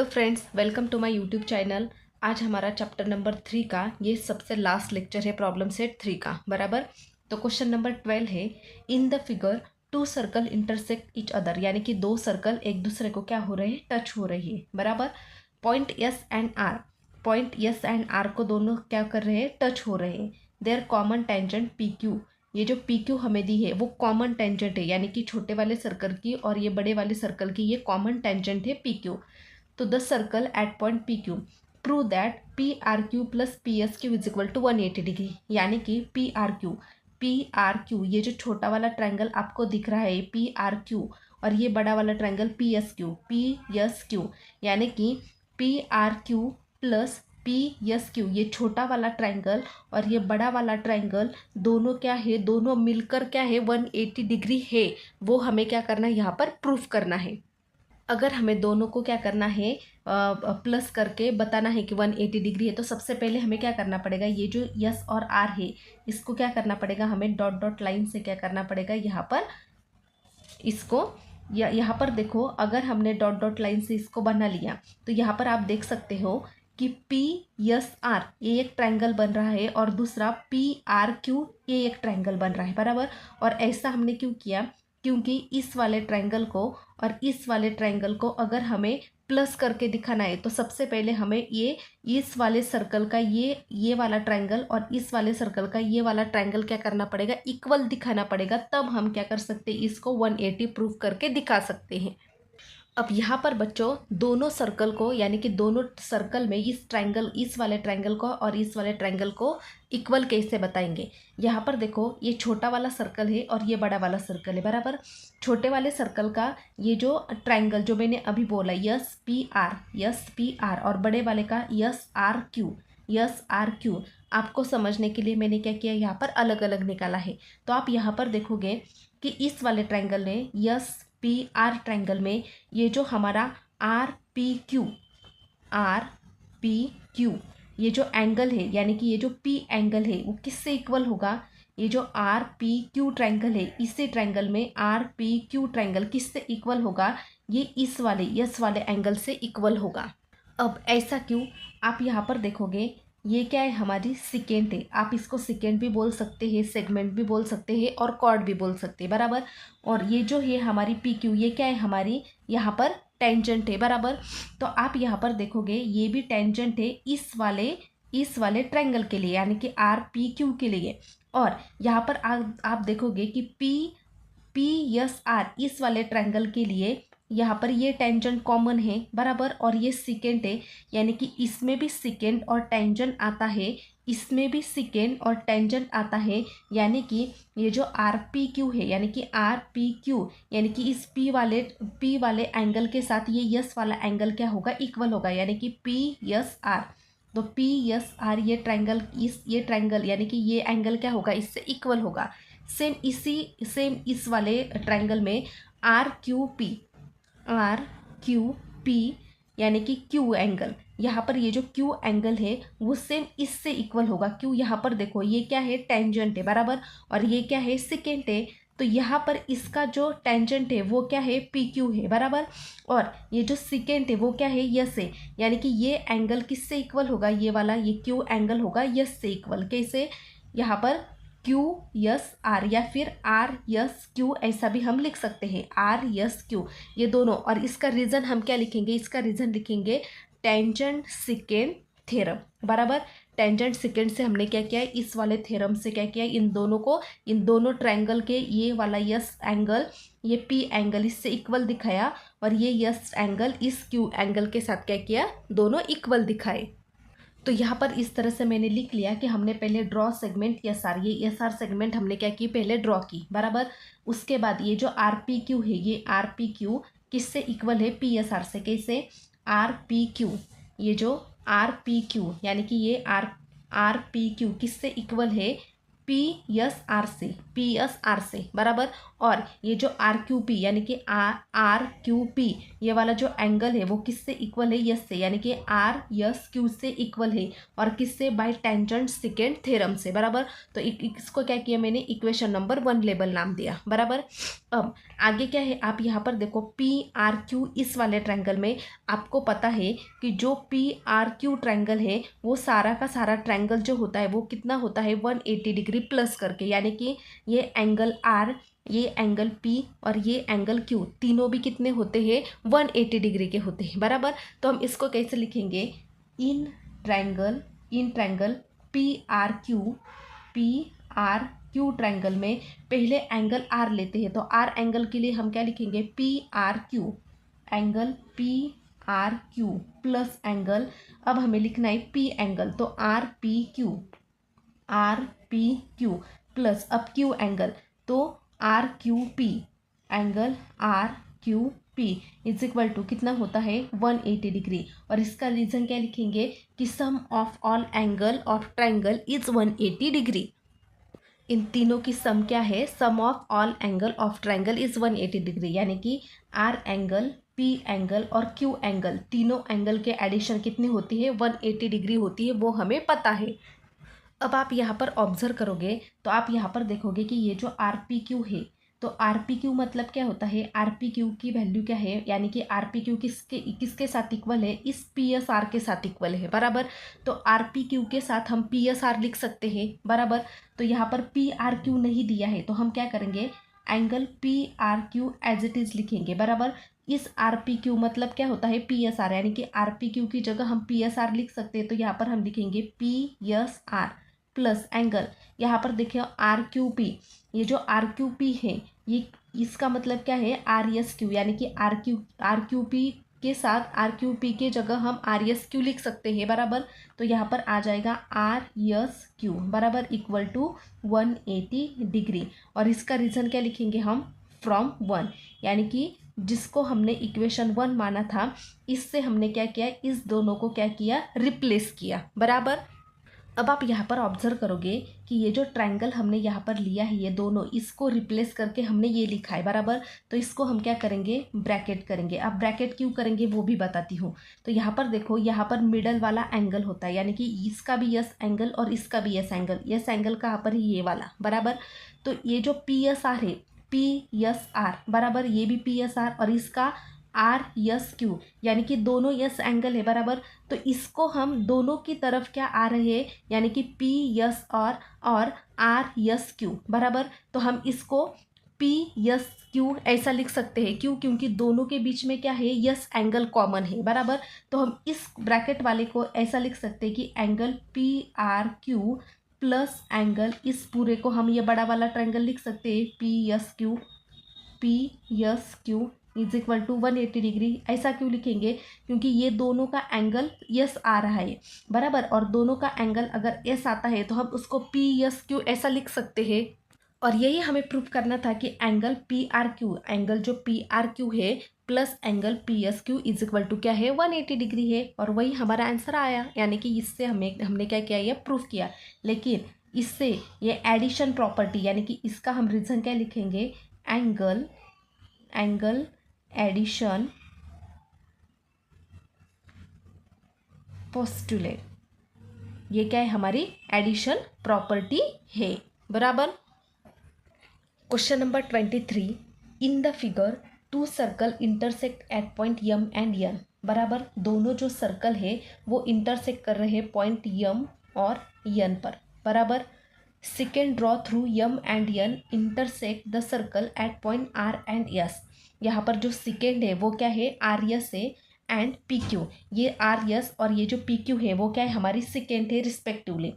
Hello friends, welcome to my YouTube channel. आज हमारा chapter number 3 का ये सबसे लास्ट लेक्चर है प्रॉब्लम सेट 3 का। बराबर। तो क्वेश्चन नंबर 12 है, in the figure two circle intersect each other, यानी कि दो सर्कल एक दूसरे को क्या हो रहे हैं, टच हो रही है। बराबर। पॉइंट एस एंड आर को दोनों क्या कर रहे हैं, टच हो रहे हैं। Their common tangent P Q, ये जो पी क्यू हमें दी है वो कॉमन टेंजेंट है, यानी कि छोटे वाले सर्कल की और ये बड़े वाले सर्कल की ये कॉमन टेंजेंट है पी क्यू। तो the circle at point P Q prove that P R Q plus P S Q is equal to 180 degree, यानी कि पी आर क्यू ये जो छोटा वाला ट्रायंगल आपको दिख रहा है पी आर क्यू और ये बड़ा वाला ट्रायंगल पी एस क्यू, यानी कि P R Q plus P S Q, ये छोटा वाला ट्रायंगल और ये बड़ा वाला ट्रायंगल दोनों क्या है, दोनों मिलकर क्या है 180 डिग्री है। वो हमें क्या करना है, यहाँ पर प्रूफ करना है। अगर हमें दोनों को क्या करना है, प्लस करके बताना है कि 180 डिग्री है, तो सबसे पहले हमें क्या करना पड़ेगा, ये जो यस और आर है इसको क्या करना पड़ेगा, हमें डॉट डॉट लाइन से क्या करना पड़ेगा, यहाँ पर इसको यहाँ पर देखो, अगर हमने डॉट डॉट लाइन से इसको बना लिया तो यहाँ पर आप देख सकते हो कि पी यस आर ये एक ट्रायंगल बन रहा है और दूसरा पी आर क्यू ये एक ट्रायंगल बन रहा है। बराबर। और ऐसा हमने क्यों किया, क्योंकि इस वाले ट्रायंगल को और इस वाले ट्रायंगल को अगर हमें प्लस करके दिखाना है तो सबसे पहले हमें ये इस वाले सर्कल का ये वाला ट्रायंगल और इस वाले सर्कल का ये वाला ट्रायंगल क्या करना पड़ेगा, इक्वल दिखाना पड़ेगा। तब हम क्या कर सकते हैं, इसको 180 प्रूफ करके दिखा सकते हैं। अब यहाँ पर बच्चों दोनों सर्कल को, यानी कि दोनों सर्कल में इस वाले ट्रायंगल को और इस वाले ट्रायंगल को इक्वल कैसे बताएंगे। यहाँ पर देखो, ये छोटा वाला सर्कल है और ये बड़ा वाला सर्कल है। बराबर। छोटे वाले सर्कल का ये जो ट्रायंगल जो मैंने अभी बोला यस पी आर और बड़े वाले का यस आर क्यू, आपको समझने के लिए मैंने क्या किया, यहाँ पर अलग अलग निकाला है। तो आप यहाँ पर देखोगे कि इस वाले ट्रायंगल ने यस पी आर ट्रायंगल में ये जो हमारा आर पी क्यू ये जो एंगल है, यानी कि ये जो पी एंगल है वो किससे इक्वल होगा, ये जो आर पी क्यू ट्रायंगल है इसी ट्रायंगल में आर पी क्यू ट्रायंगल किससे इक्वल होगा, ये इस वाले एंगल से इक्वल होगा। अब ऐसा क्यों, आप यहाँ पर देखोगे ये क्या है, हमारी सिकेंट है। आप इसको सिकेंट भी बोल सकते हैं, सेगमेंट भी बोल सकते हैं और कॉर्ड भी बोल सकते हैं। बराबर। और ये जो है हमारी पी क्यू ये क्या है, हमारी यहाँ पर टेंजेंट है। बराबर। तो आप यहाँ पर देखोगे ये भी टेंजेंट है इस वाले ट्रायंगल के लिए, यानी कि आर पी क्यू के लिए। और यहाँ पर आप देखोगे कि पी एस आर इस वाले ट्रायंगल के लिए यहाँ पर ये टेंजेंट कॉमन है। बराबर। और ये सिकेंट है, यानी कि इसमें भी सिकेंट और टेंजेंट आता है, इसमें भी सिकेंट और टेंजेंट आता है। यानी कि ये जो आर पी क्यू है, यानी कि आर पी क्यू यानी कि इस पी वाले एंगल के साथ ये यस वाला एंगल क्या होगा, इक्वल होगा, यानी कि पी यस आर। तो पी यस आर ये ट्रायंगल यानी कि ये एंगल क्या होगा, इससे इक्वल होगा। सेम इस वाले ट्रायंगल में आर क्यू पी यानी कि क्यू एंगल, यहाँ पर ये जो क्यू एंगल है वो सेम इससे इक्वल होगा। क्यू यहाँ पर देखो ये क्या है, टेंजेंट है। बराबर। और ये क्या है, सिकेंट है। तो यहाँ पर इसका जो टेंजेंट है वो क्या है, पी क्यू है। बराबर। और ये जो सिकेंट है वो क्या है, यस है। यानी कि ये एंगल किससे इक्वल होगा, ये वाला ये क्यू एंगल होगा यस से इक्वल। कैसे, यहाँ पर क्यू यस आर या फिर आर यस क्यू ऐसा भी हम लिख सकते हैं, आर यस क्यू ये दोनों। और इसका रीज़न हम क्या लिखेंगे, इसका रीज़न लिखेंगे टेंजेंट सिकेंट थ्योरम। बराबर। टेंजेंट सिकेंट से हमने क्या किया, इस वाले थ्योरम से क्या किया, इन दोनों ट्रायंगल के ये वाला यस एंगल ये पी एंगल इससे इक्वल दिखाया और ये यस एंगल इस क्यू एंगल के साथ क्या किया, दोनों इक्वल दिखाए। तो यहाँ पर इस तरह से मैंने लिख लिया कि हमने पहले ड्रॉ सेगमेंट एस आर, ये एस आर सेगमेंट हमने क्या की, पहले ड्रॉ की। बराबर। उसके बाद ये जो आर पी क्यू है ये आर पी क्यू किससे इक्वल है, पी एस आर से। कैसे, आर पी क्यू ये जो आर पी क्यू यानी कि ये आर पी क्यू किससे इक्वल है, PSR से बराबर। और ये जो RQP यानी कि RQP ये वाला जो एंगल है वो किससे इक्वल है, यस से, यानी कि RSQ से इक्वल है। और किससे, बाय टेंजेंट सेकेंड थ्योरम से बराबर। तो इसको क्या किया मैंने, इक्वेशन नंबर 1 लेबल नाम दिया बराबर। अब आगे क्या है, आप यहाँ पर देखो PRQ इस वाले ट्रायंगल में आपको पता है कि जो PRQ ट्रायंगल है वो सारा का सारा ट्रायंगल जो होता है वो कितना होता है 180 डिग्री प्लस करके, यानी कि ये एंगल R, ये एंगल P और ये एंगल Q तीनों भी कितने होते हैं 180 डिग्री के होते हैं बराबर। तो हम इसको कैसे लिखेंगे, इन ट्रायंगल PRQ ट्रायंगल में पहले एंगल R लेते हैं। तो R एंगल के लिए हम क्या लिखेंगे, PRQ angle PRQ plus angle, अब हमें लिखना है P एंगल, तो RPQ प्लस अब Q एंगल, तो RQP angle RQP is equal to कितना होता है 180 डिग्री। और इसका रीज़न क्या लिखेंगे कि sum of all angle of triangle is 180 degree. इन तीनों की सम क्या है, sum of all angle of triangle is 180 degree, यानी कि R एंगल, P एंगल और Q एंगल तीनों एंगल के एडिशन कितनी होती है 180 डिग्री होती है, वो हमें पता है। अब आप यहाँ पर ऑब्जर्व करोगे तो आप यहाँ पर देखोगे कि ये जो RPQ है, तो RPQ मतलब क्या होता है, RPQ की वैल्यू क्या है, यानी कि RPQ किसके साथ इक्वल है, इस PSR के साथ इक्वल है बराबर। तो RPQ के साथ हम PSR लिख सकते हैं बराबर। तो यहाँ पर PRQ नहीं दिया है तो हम क्या करेंगे, angle PRQ as it is लिखेंगे बराबर। इस RPQ मतलब क्या होता है PSR, यानी कि RPQ की जगह हम PSR लिख सकते हैं। तो यहाँ पर हम लिखेंगे PSR प्लस एंगल, यहाँ पर देखिए RQP, ये जो RQP है ये इसका मतलब क्या है RSQ, यानी कि RQP के साथ RQP के जगह हम RSQ लिख सकते हैं बराबर। तो यहाँ पर आ जाएगा RSQ बराबर इक्वल टू 180 डिग्री। और इसका रीज़न क्या लिखेंगे हम, फ्रॉम 1, यानी कि जिसको हमने इक्वेशन 1 माना था इससे हमने क्या किया, इस दोनों को क्या किया, रिप्लेस किया बराबर। अब आप यहाँ पर ऑब्जर्व करोगे कि ये जो ट्रायंगल हमने यहाँ पर लिया है ये दोनों, इसको रिप्लेस करके हमने ये लिखा है बराबर। तो इसको हम क्या करेंगे, ब्रैकेट करेंगे। अब ब्रैकेट क्यों करेंगे वो भी बताती हूँ। तो यहाँ पर देखो, यहाँ पर मिडल वाला एंगल होता है, यानी कि इसका भी यस एंगल और इसका भी यस एंगल। यस एंगल कहाँ पर है, ये वाला बराबर। तो ये जो PSR है, PSR बराबर, ये भी PSR और इसका RSQ, यानी कि दोनों यस एंगल है बराबर। तो इसको हम दोनों की तरफ क्या आ रहे हैं, यानी कि PSR और RSQ बराबर। तो हम इसको PSQ ऐसा लिख सकते हैं, क्यों, क्योंकि दोनों के बीच में क्या है, यस एंगल कॉमन है बराबर। तो हम इस ब्रैकेट वाले को ऐसा लिख सकते हैं कि एंगल PRQ प्लस एंगल, इस पूरे को हम ये बड़ा वाला ट्रायंगल लिख सकते हैं PSQ is equal to 180 degree. ऐसा क्यों लिखेंगे, क्योंकि ये दोनों का एंगल यस आ रहा है बराबर। और दोनों का एंगल अगर एस आता है तो हम उसको PSQ ऐसा लिख सकते हैं। और यही हमें प्रूफ करना था कि एंगल PRQ, एंगल जो PRQ है plus angle PSQ is equal to क्या है 180 डिग्री है। और वही हमारा आंसर आया, यानी कि इससे हमने क्या किया, ये प्रूफ किया। लेकिन इससे ये एडिशन प्रॉपर्टी, यानी कि इसका हम रीज़न क्या लिखेंगे, एंगल एडिशन पोस्टुलेट, ये क्या है, हमारी एडिशन प्रॉपर्टी है बराबर। Question number 23, in the figure 2 circle intersect at point M and N बराबर। दोनों जो सर्कल है वो इंटरसेक्ट कर रहे हैं पॉइंट M और N पर बराबर। Second draw through M and N intersect the circle at point R and S। यहाँ पर जो सेकेंड है वो क्या है, RS है एंड PQ। ये RS और ये जो PQ है वो क्या है, हमारी सेकेंड है respectively.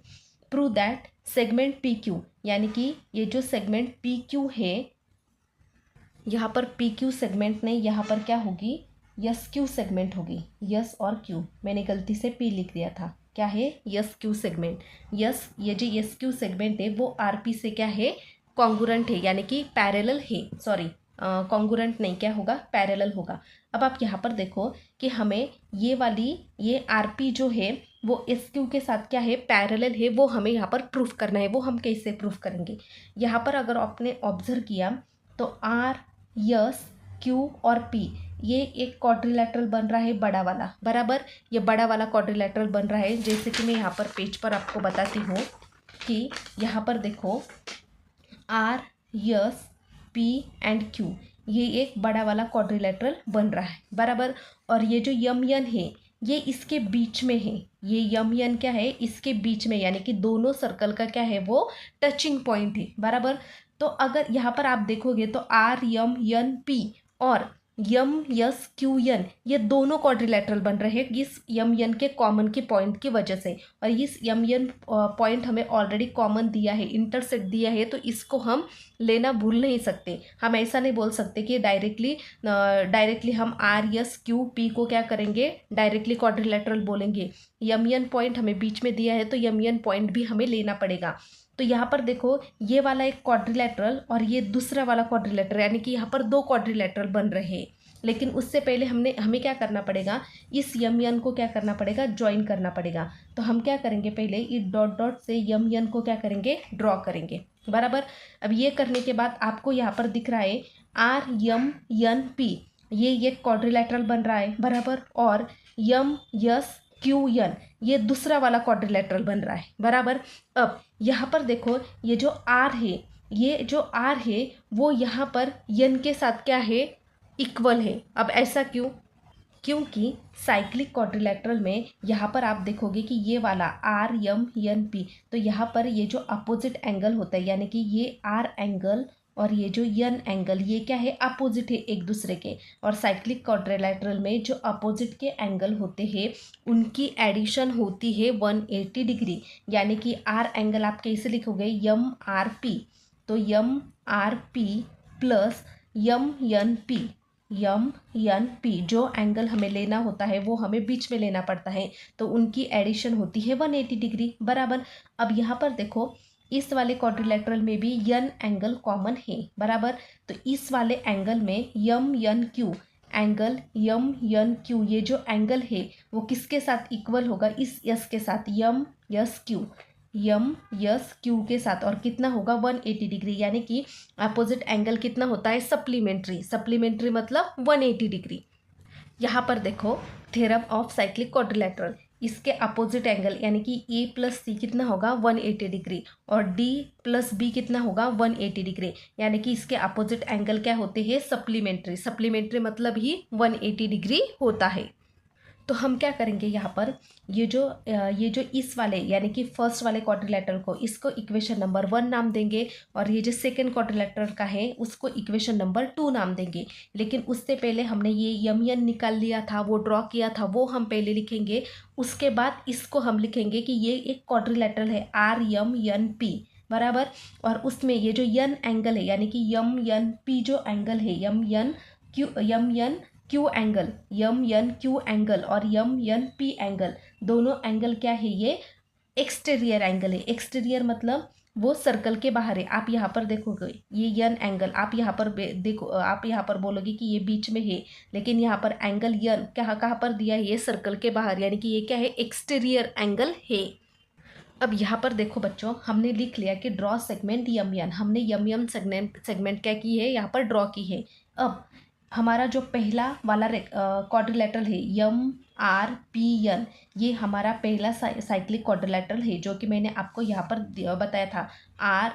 Prove that segment PQ, यानी कि ये जो सेगमेंट PQ है, यहाँ पर PQ सेगमेंट नहीं, यहाँ पर क्या होगी, SQ सेगमेंट होगी। यस और Q, मैंने गलती से P लिख दिया था, क्या है SQ सेगमेंट। यस, ये जो SQ सेगमेंट है वो RP से क्या है, कॉन्ग्रुएंट है, यानी कि पैरेलल है, सॉरी कॉन्ग्रुएंट नहीं, क्या होगा, पैरेलल होगा। अब आप यहाँ पर देखो कि हमें ये आरपी जो है वो एस क्यू के साथ क्या है, पैरेलल है, वो हमें यहाँ पर प्रूफ करना है। वो हम कैसे प्रूफ करेंगे, यहाँ पर अगर आपने ऑब्जर्व किया तो आर, यस, क्यू और पी ये एक क्वाड्रिलेटरल बन रहा है बड़ा वाला, बराबर। ये बड़ा वाला क्वाड्रिलेटरल बन रहा है, जैसे कि मैं यहाँ पर पेज पर आपको बताती हूँ कि यहाँ पर देखो R, S, P and Q ये एक बड़ा वाला क्वाड्रिलेटरल बन रहा है, बराबर। और ये जो यम यन है ये इसके बीच में है, ये यम यन क्या है, इसके बीच में, यानी कि दोनों सर्कल का क्या है, वो टचिंग पॉइंट है, बराबर। तो अगर यहाँ पर आप देखोगे तो आर यम यन पी और यम यस क्यू यन ये दोनों क्वाड्रिलेटरल बन रहे हैं इस यम यन के कॉमन के पॉइंट की वजह से। और इस यम यन पॉइंट हमें ऑलरेडी कॉमन दिया है, इंटरसेक्ट दिया है, तो इसको हम लेना भूल नहीं सकते। हम ऐसा नहीं बोल सकते कि डायरेक्टली हम आर यस क्यू पी को क्या करेंगे, डायरेक्टली क्वाड्रिलेटरल बोलेंगे। यम यन पॉइंट हमें बीच में दिया है तो यम यन पॉइंट भी हमें लेना पड़ेगा। तो यहाँ पर देखो ये वाला एक क्वाड्रिलेटरल और ये दूसरा वाला क्वाड्रिलेटरल, यानी कि यहाँ पर दो क्वाड्रिलेटरल बन रहे हैं। लेकिन उससे पहले हमें क्या करना पड़ेगा, इस यम यन को क्या करना पड़ेगा, ज्वाइन करना पड़ेगा। तो हम क्या करेंगे, पहले इस डॉट डॉट से यम यन को क्या करेंगे, ड्रॉ करेंगे, बराबर। अब ये करने के बाद आपको यहाँ पर दिख रहा है आर यम यन पी ये क्वाड्रिलेटरल बन रहा है, बराबर। और यम यस क्यू यन ये दूसरा वाला क्वाड्रिलेटरल बन रहा है, बराबर। अब यहाँ पर देखो ये जो आर है वो यहाँ पर यन के साथ क्या है, इक्वल है। अब ऐसा क्यों, क्योंकि साइक्लिक क्वाड्रिलेटरल में यहाँ पर आप देखोगे कि ये वाला आर यम यन पी, तो यहाँ पर ये जो अपोजिट एंगल होता है, यानी कि ये आर एंगल और ये जो यन एंगल ये क्या है, अपोजिट है एक दूसरे के। और साइक्लिक क्वाड्रिलेटरल में जो अपोजिट के एंगल होते हैं उनकी एडिशन होती है 180 डिग्री, यानी कि आर एंगल आप कैसे लिखोगे, यम आर पी, तो यम आर पी प्लस यम यन पी जो एंगल हमें लेना होता है वो हमें बीच में लेना पड़ता है, तो उनकी एडिशन होती है 180 डिग्री, बराबर। अब यहाँ पर देखो इस वाले क्वाड्रिलेटरल में भी यन एंगल कॉमन है, बराबर। तो इस वाले एंगल में यम यन क्यू ये जो एंगल है वो किसके साथ इक्वल होगा, इस यस के साथ, यम यस क्यू के साथ। और कितना होगा, 180 डिग्री, यानी कि अपोजिट एंगल कितना होता है, सप्लीमेंट्री मतलब 180 डिग्री। यहाँ पर देखो थ्योरम ऑफ साइक्लिक क्वाड्रिलेटरल, इसके अपोजिट एंगल यानी कि ए प्लस सी कितना होगा, 180 डिग्री, और डी प्लस बी कितना होगा, 180 डिग्री, यानी कि इसके अपोजिट एंगल क्या होते हैं, सप्लीमेंट्री मतलब ही 180 डिग्री होता है। तो हम क्या करेंगे यहाँ पर, ये जो इस वाले यानी कि फर्स्ट वाले क्वाड्रिलेटरल को, इसको इक्वेशन नंबर 1 नाम देंगे, और ये जो सेकंड क्वाड्रिलेटरल का है उसको इक्वेशन नंबर 2 नाम देंगे। लेकिन उससे पहले हमने ये यम यन निकाल लिया था, वो ड्रॉ किया था, वो हम पहले लिखेंगे। उसके बाद इसको हम लिखेंगे कि ये एक क्वाड्रिलेटरल है आर यम यन पी, बराबर। और उसमें ये जो यन एंगल है यानी कि यम यन पी जो एंगल है, यम यन क्यू एंगल और यम यन पी एंगल, दोनों एंगल क्या है, ये एक्सटीरियर एंगल है। एक्सटीरियर मतलब वो सर्कल के बाहर है। आप यहाँ पर देखोगे ये यन एंगल, आप यहाँ पर देखो, आप यहाँ पर बोलोगे कि ये बीच में है, लेकिन यहाँ पर एंगल यन कहाँ पर दिया है, ये सर्कल के बाहर, यानी कि ये क्या है, एक्सटीरियर एंगल है। अब यहाँ पर देखो बच्चों, हमने लिख लिया कि ड्रॉ सेगमेंट यम यन, हमने यम यम सेगमेंट क्या की है, यहाँ पर ड्रॉ की है। अब हमारा जो पहला वाला क्वाड्रिलेटरल है यम आर पी एन, ये हमारा पहला साइक्लिक क्वाड्रिलेटरल है, जो कि मैंने आपको यहाँ पर बताया था, आर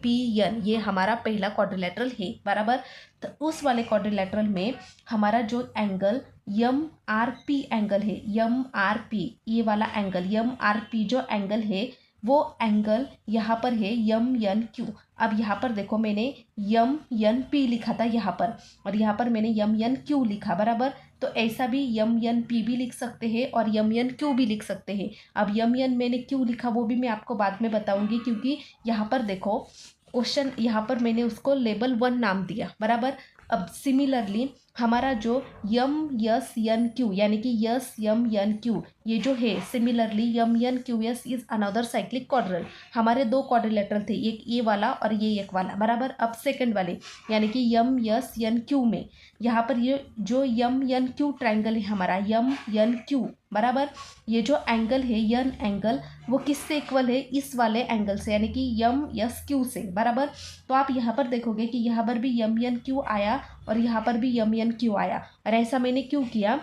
पी एन, ये हमारा पहला क्वाड्रिलेटरल है, बराबर। तो उस वाले क्वाड्रिलेटरल में हमारा जो angle M R P angle है, यम आर पी ये वाला एंगल, यम आर पी जो एंगल है वो एंगल यहाँ पर है यम एन क्यू। अब यहाँ पर देखो मैंने यम एन पी लिखा था यहाँ पर, और यहाँ पर मैंने यम एन क्यू लिखा, बराबर। तो ऐसा भी यम एन पी भी लिख सकते हैं और यम एन क्यू भी लिख सकते हैं। अब यम एन मैंने क्यों लिखा वो भी मैं आपको बाद में बताऊंगी, क्योंकि यहाँ पर देखो क्वेश्चन, यहाँ पर मैंने उसको लेवल 1 नाम दिया, बराबर। अब सिमिलरली हमारा जो यम यस एन क्यू यानी कि यस यम एन क्यू ये जो है similarly M N Q S is another cyclic quadrilateral. हमारे दो क्वाड्रिलेटरल थे, एक ये वाला और ये एक वाला बराबर। अब सेकंड वाले यानी कि यम यस एन क्यू में यहाँ पर ये जो यम एन क्यू ट्राइंगल है हमारा यम एन क्यू बराबर, ये जो एंगल है यन एंगल वो किससे इक्वल है, इस वाले एंगल से यानी कि यम यस क्यू से बराबर। तो आप यहाँ पर देखोगे कि यहाँ पर भी यम एन क्यू आया और यहाँ पर भी यम एन क्यू आया। और ऐसा मैंने क्यों किया,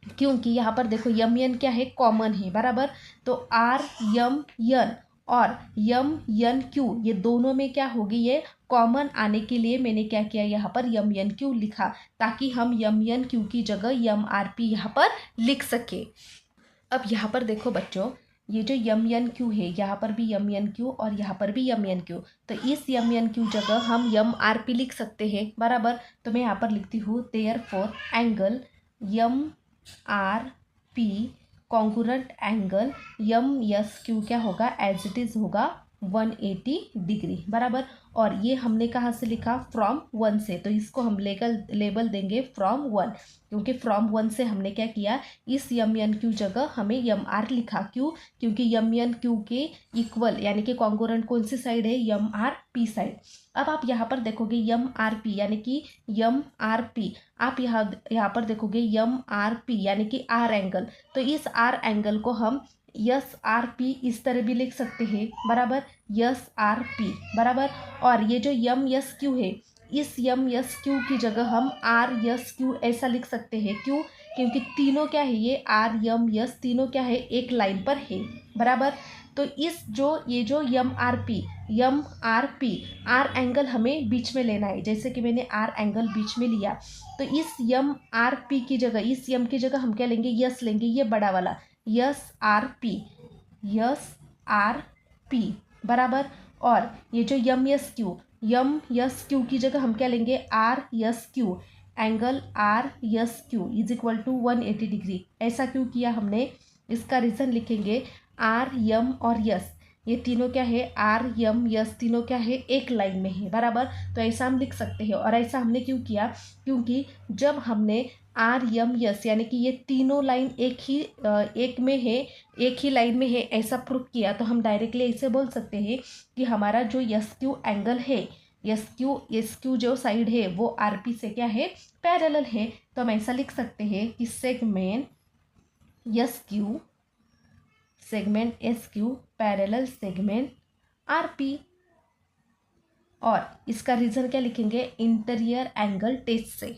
क्योंकि यहाँ पर देखो यम एन क्या है, कॉमन है बराबर। तो आर यम एन और यम एन क्यू ये दोनों में क्या होगी, ये कॉमन आने के लिए मैंने क्या किया, यहाँ पर यम एन क्यू लिखा ताकि हम यम एन क्यू की जगह यम आर पी यहाँ पर लिख सके। अब यहाँ पर देखो बच्चों, ये जो यम एन क्यू है यहाँ पर भी यम एन क्यू और यहाँ पर भी यम एन क्यू, तो इस यम एन क्यू जगह हम यम आर पी लिख सकते हैं बराबर। तो मैं यहाँ पर लिखती हूँ therefore angle M R P congruent angle M S Q क्या होगा, एज इट इज़ होगा 180 डिग्री बराबर। और ये हमने कहाँ से लिखा, फ्रॉम 1 से, तो इसको हम लेबल देंगे फ्रॉम 1, क्योंकि फ्रॉम 1 से हमने क्या किया, इस यम एन क्यू जगह हमें यम आर लिखा। क्यों, क्योंकि यम एन क्यू के इक्वल यानी कि कॉन्ग्रुएंट कौन सी साइड है, यम आर पी साइड। अब आप यहाँ पर देखोगे यम आर पी यानी कि यम आर पी, आप यहाँ पर देखोगे यम आर पी यानी कि आर एंगल, तो इस आर एंगल को हम यस आर पी इस तरह भी लिख सकते हैं बराबर, यस आर पी बराबर। और ये जो यम यस क्यू है, इस यम यस क्यू की जगह हम आर यस क्यू ऐसा लिख सकते हैं। क्यों, क्योंकि तीनों क्या है, ये आर यम यस तीनों क्या है, एक लाइन पर है बराबर। तो इस ये जो M R P R angle हमें बीच में लेना है, जैसे कि मैंने आर एंगल बीच में लिया। तो इस यम आर पी की जगह, इस यम की जगह हम क्या लेंगे, यस लेंगे, ये बड़ा वाला यस आर पी बराबर। और ये जो यम यस क्यू की जगह हम क्या लेंगे, R S Q, angle R S Q is equal to 180 degree. ऐसा क्यों किया हमने, इसका रीज़न लिखेंगे, आर यम और यस ये तीनों क्या है, आर यम यस तीनों क्या है, एक लाइन में है बराबर। तो ऐसा हम लिख सकते हैं। और ऐसा हमने क्यों किया, क्योंकि जब हमने आर यम यस यानी कि ये तीनों लाइन एक ही लाइन में है ऐसा प्रूफ किया, तो हम डायरेक्टली ऐसे बोल सकते हैं कि हमारा जो यस क्यू एंगल है, यस क्यू जो साइड है वो आर पी से क्या है, पैरेलल है। तो हम ऐसा लिख सकते हैं कि segment S Q parallel segment R P. और इसका रीज़न क्या लिखेंगे, इंटीरियर एंगल टेस्ट से।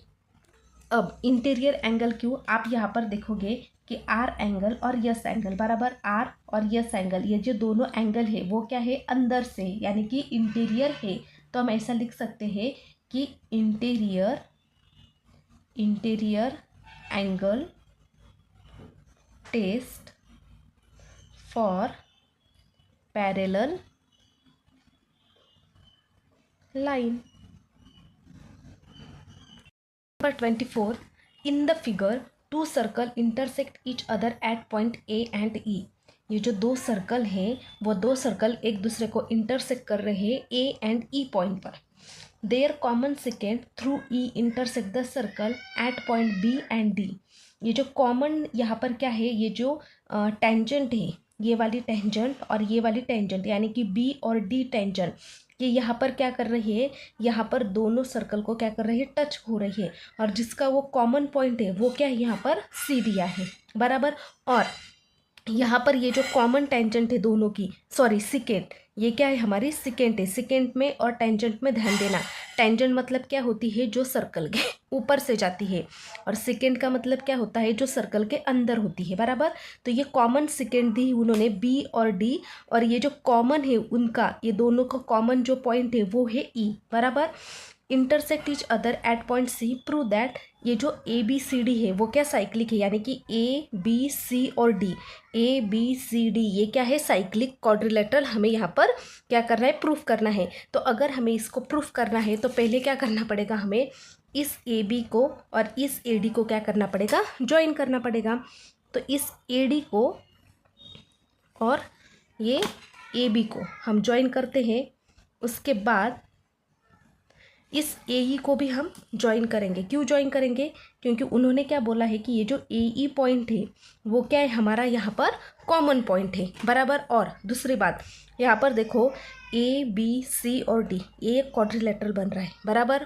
अब इंटीरियर एंगल क्यों, आप यहाँ पर देखोगे कि आर एंगल और यस एंगल बराबर, आर और यस एंगल ये जो दोनों एंगल है वो क्या है, अंदर से यानी कि इंटीरियर है। तो हम ऐसा लिख सकते हैं कि interior angle test for parallel line. Number 24. In the figure, two circle intersect each other at point A and E. ये जो दो सर्कल हैं वो दो सर्कल एक दूसरे को इंटरसेक्ट कर रहे हैं A एंड E पॉइंट पर। Their common secant through E intersect the circle at point B and D. ये जो कॉमन यहाँ पर क्या है, ये जो टेंजेंट है, ये वाली टेंजेंट और ये वाली टेंजेंट यानी कि B और D टेंजेंट, ये यहाँ पर क्या कर रही है, यहाँ पर दोनों सर्कल को क्या कर रही है, टच हो रही है। और जिसका वो कॉमन पॉइंट है वो क्या है, यहाँ पर सी दिया है बराबर। और यहाँ पर ये जो कॉमन टेंजेंट है दोनों की, सॉरी सिकेंट, ये क्या है हमारी सिकेंट है। सिकेंट में और टेंजेंट में ध्यान देना, टेंजेंट मतलब क्या होती है, जो सर्कल के ऊपर से जाती है, और सिकेंट का मतलब क्या होता है, जो सर्कल के अंदर होती है बराबर। तो ये कॉमन सिकेंट दी उन्होंने बी और डी, और ये जो कॉमन है उनका, ये दोनों का कॉमन जो पॉइंट है वो है ई बराबर। Intersect each other at point C, prove that ये जो ए बी सी डी है वो क्या साइक्लिक है, यानी कि ए बी सी और D, A B C D ये क्या है, साइक्लिक क्वाड्रिलेटरल हमें यहाँ पर क्या करना है, प्रूफ करना है। तो अगर हमें इसको प्रूफ करना है तो पहले क्या करना पड़ेगा, हमें इस ए बी को और इस ए डी को क्या करना पड़ेगा, ज्वाइन करना पड़ेगा। तो इस ए डी को और ये ए बी को हम ज्वाइन करते हैं। उसके बाद इस AE को भी हम ज्वाइन करेंगे। क्यों ज्वाइन करेंगे? क्योंकि उन्होंने क्या बोला है कि ये जो AE पॉइंट है वो क्या है, हमारा यहाँ पर कॉमन पॉइंट है, बराबर। और दूसरी बात, यहाँ पर देखो ABC और D, ये क्वाड्रिलेटरल बन रहा है, बराबर।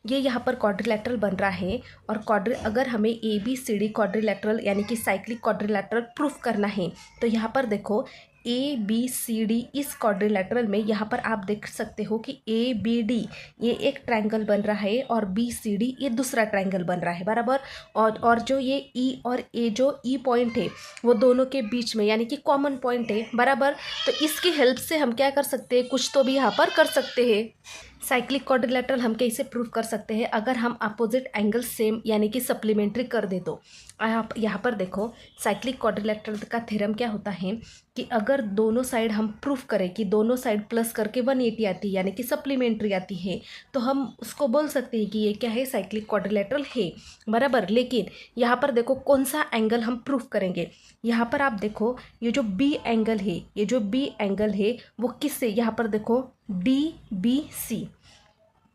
ये यहाँ पर क्वाड्रिलेटरल बन रहा है और अगर हमें ABCD क्वाड्रिलेटरल यानी कि साइक्लिक क्वाड्रिलेटरल प्रूफ करना है तो यहाँ पर देखो ABCD इस क्वाड्रिलेटरल में यहाँ पर आप देख सकते हो कि ABD ये एक ट्रायंगल बन रहा है और BCD ये दूसरा ट्रायंगल बन रहा है, बराबर। और जो ये E और A जो E पॉइंट है वो दोनों के बीच में यानी कि कॉमन पॉइंट है, बराबर। तो इसकी हेल्प से हम क्या कर सकते हैं, कुछ तो भी यहाँ पर कर सकते हैं। साइक्लिक क्वाड्रिलेटरल हम कैसे प्रूव कर सकते हैं? अगर हम अपोजिट एंगल सेम यानी कि सप्लीमेंट्री कर दे तो आप यहाँ पर देखो साइक्लिक क्वाड्रिलेटरल का थ्योरम क्या होता है कि अगर दोनों साइड हम प्रूफ करें कि दोनों साइड प्लस करके 180 आती है यानी कि सप्लीमेंट्री आती है तो हम उसको बोल सकते हैं कि ये क्या है, साइक्लिक क्वाड्रिलेटरल है, बराबर। लेकिन यहाँ पर देखो कौन सा एंगल हम प्रूफ करेंगे। यहाँ पर आप देखो ये जो बी एंगल है, ये जो बी एंगल है वो किससे, यहाँ पर देखो DBC